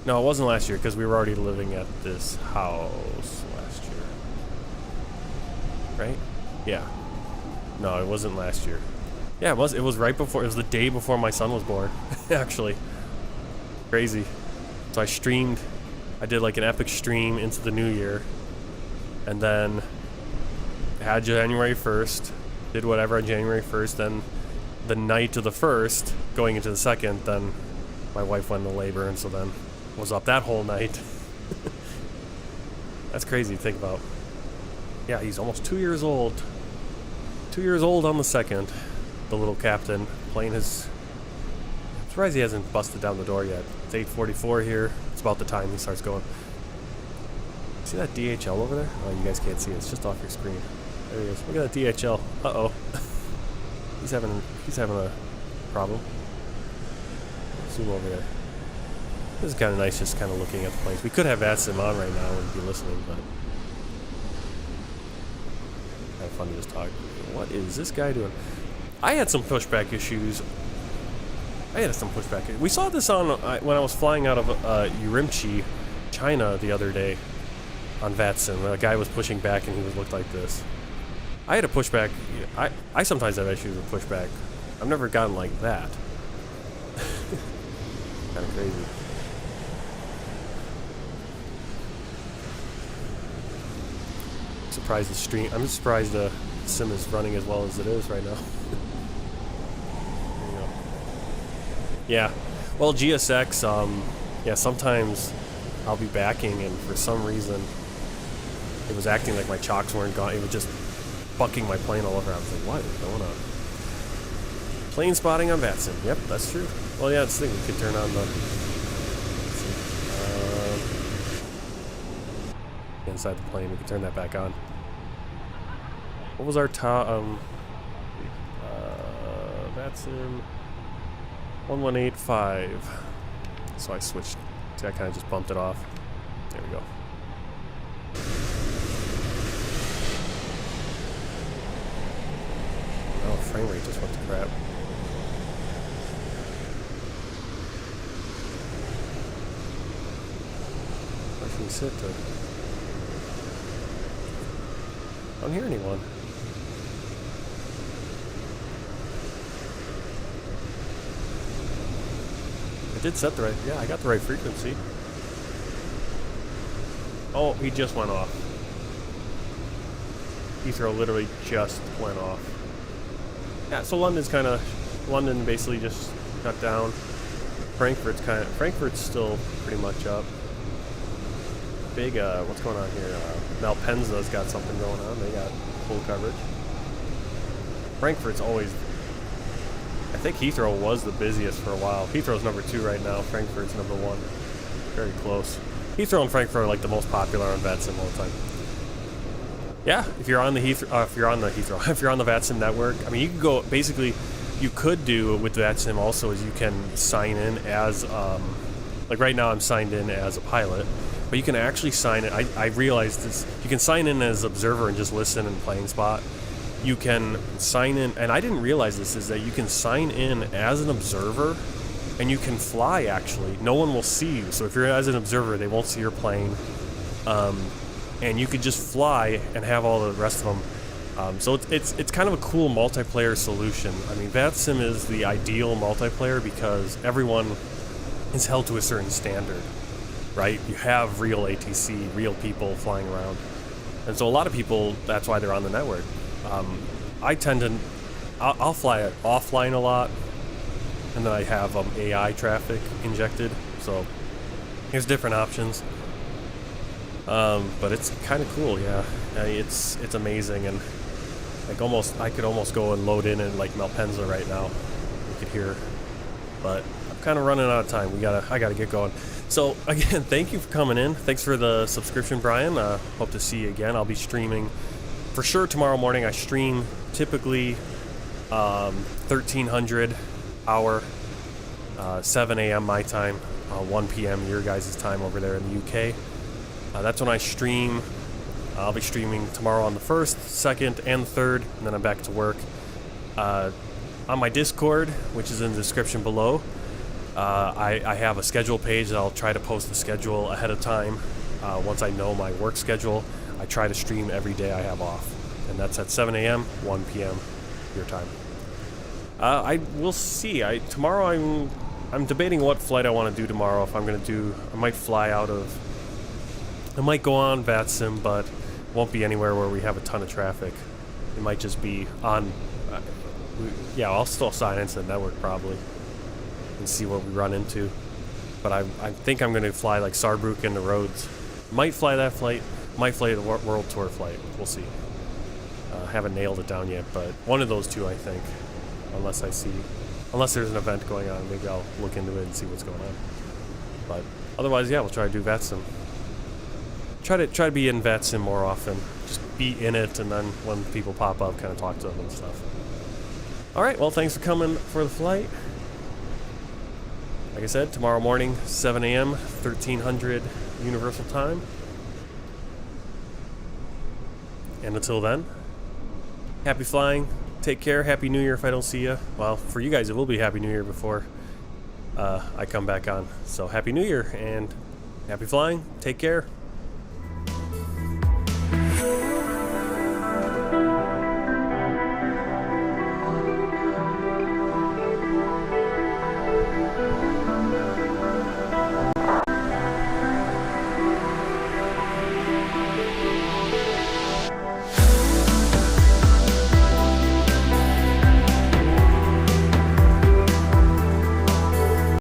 No, it wasn't last year because we were already living at this house last year. Right? Yeah. No, it wasn't last year. Yeah, it was. It was right before. It was the day before my son was born, actually. Crazy. So I streamed. I did like an epic stream into the new year. And then had January 1st. Did whatever on January 1st. Then the night of the 1st, going into the 2nd, then my wife went into labor, and so then was up that whole night. That's crazy to think about. Yeah, he's almost 2 years old. 2 years old on the 2nd. The little captain playing his... I'm surprised he hasn't busted down the door yet. It's 8:44 here. It's about the time he starts going. See that DHL over there? Oh, you guys can't see it. It's just off your screen. There he is. Look at that DHL. Uh-oh. He's having a problem. Zoom over there. This is kind of nice, just kind of looking at the planes. We could have VATSIM on right now and be listening, but kind of fun to just talk. What is this guy doing? I had some pushback issues. We saw this on when I was flying out of Urumqi, China, the other day on VATSIM. A guy was pushing back and he looked like this. I had a pushback. I sometimes have issues with pushback. I've never gotten like that. Kind of crazy. I'm surprised the sim is running as well as it is right now. There you go. Yeah. Well, GSX, yeah, sometimes I'll be backing and for some reason it was acting like my chocks weren't gone. It was just bucking my plane all over. I was like, what is going on? Plane spotting on VATSIM. Yep, that's true. Well, yeah, it's the thing. We could turn on the... inside the plane. We could turn that back on. What was our VATSIM 1185. So I switched. See, I kind of just bumped it off. There we go. Oh, frame rate just went to crap. Where should we sit to? I don't hear anyone. I did set the right... Yeah, I got the right frequency. Oh, he just went off. Heathrow literally just went off. Yeah, so London basically just cut down. Frankfurt's still pretty much up. Big, what's going on here? Malpensa's got something going on. They got full coverage. Frankfurt's always, I think Heathrow was the busiest for a while. Heathrow's number 2 right now. Frankfurt's number 1. Very close. Heathrow and Frankfurt are like the most popular on VATSIM all the time. Yeah, if you're on the Heathrow, if you're on the VATSIM network, I mean, you can go, basically, you could do with VATSIM also is you can sign in as, like right now I'm signed in as a pilot, but you can actually sign in, I realized this, you can sign in as observer and just listen in playing spot. You can sign in, and I didn't realize this, is that you can sign in as an observer and you can fly actually. No one will see you. So if you're as an observer, they won't see your plane. And you could just fly and have all the rest of them. So it's kind of a cool multiplayer solution. I mean, VATSIM is the ideal multiplayer because everyone is held to a certain standard, right? You have real ATC, real people flying around. And so a lot of people, that's why they're on the network. I tend to, I'll fly it offline a lot, and then I have AI traffic injected. So here's different options. But it's kind of cool, yeah. It's amazing, and like I could almost go and load in like Malpensa right now. You could hear, but I'm kind of running out of time. I gotta get going. So again, thank you for coming in. Thanks for the subscription, Brian. Hope to see you again. I'll be streaming for sure tomorrow morning. I stream typically 1300 hour, 7 a.m. my time, 1 p.m. your guys' time over there in the UK. That's when I stream. I'll be streaming tomorrow on the 1st, 2nd, and 3rd, and then I'm back to work. On my Discord, which is in the description below, I have a schedule page that I'll try to post the schedule ahead of time. Once I know my work schedule, I try to stream every day I have off. And that's at 7 a.m., 1 p.m. your time. We'll see. Tomorrow I'm debating what flight I want to do tomorrow. If I'm going to do, I might fly out of, I might go on VATSIM, but won't be anywhere where we have a ton of traffic. It might just be on, yeah, I'll still sign into the network probably and see what we run into. But I think I'm going to fly like Saarbrücken to Rhodes. Might fly that flight, might fly the World Tour flight. We'll see. Haven't nailed it down yet, but one of those two I think, unless there's an event going on, maybe I'll look into it and see what's going on. But otherwise, yeah, we'll try to do VATSIM. Try to be in VATSIM more often. Just be in it, and then when people pop up, kind of talk to them and stuff. All right, well, thanks for coming for the flight. Like I said, tomorrow morning, 7 a.m., 1300 Universal Time. And until then, happy flying. Take care. Happy New Year if I don't see you. Well, for you guys, it will be Happy New Year before I come back on. So Happy New Year and happy flying. Take care.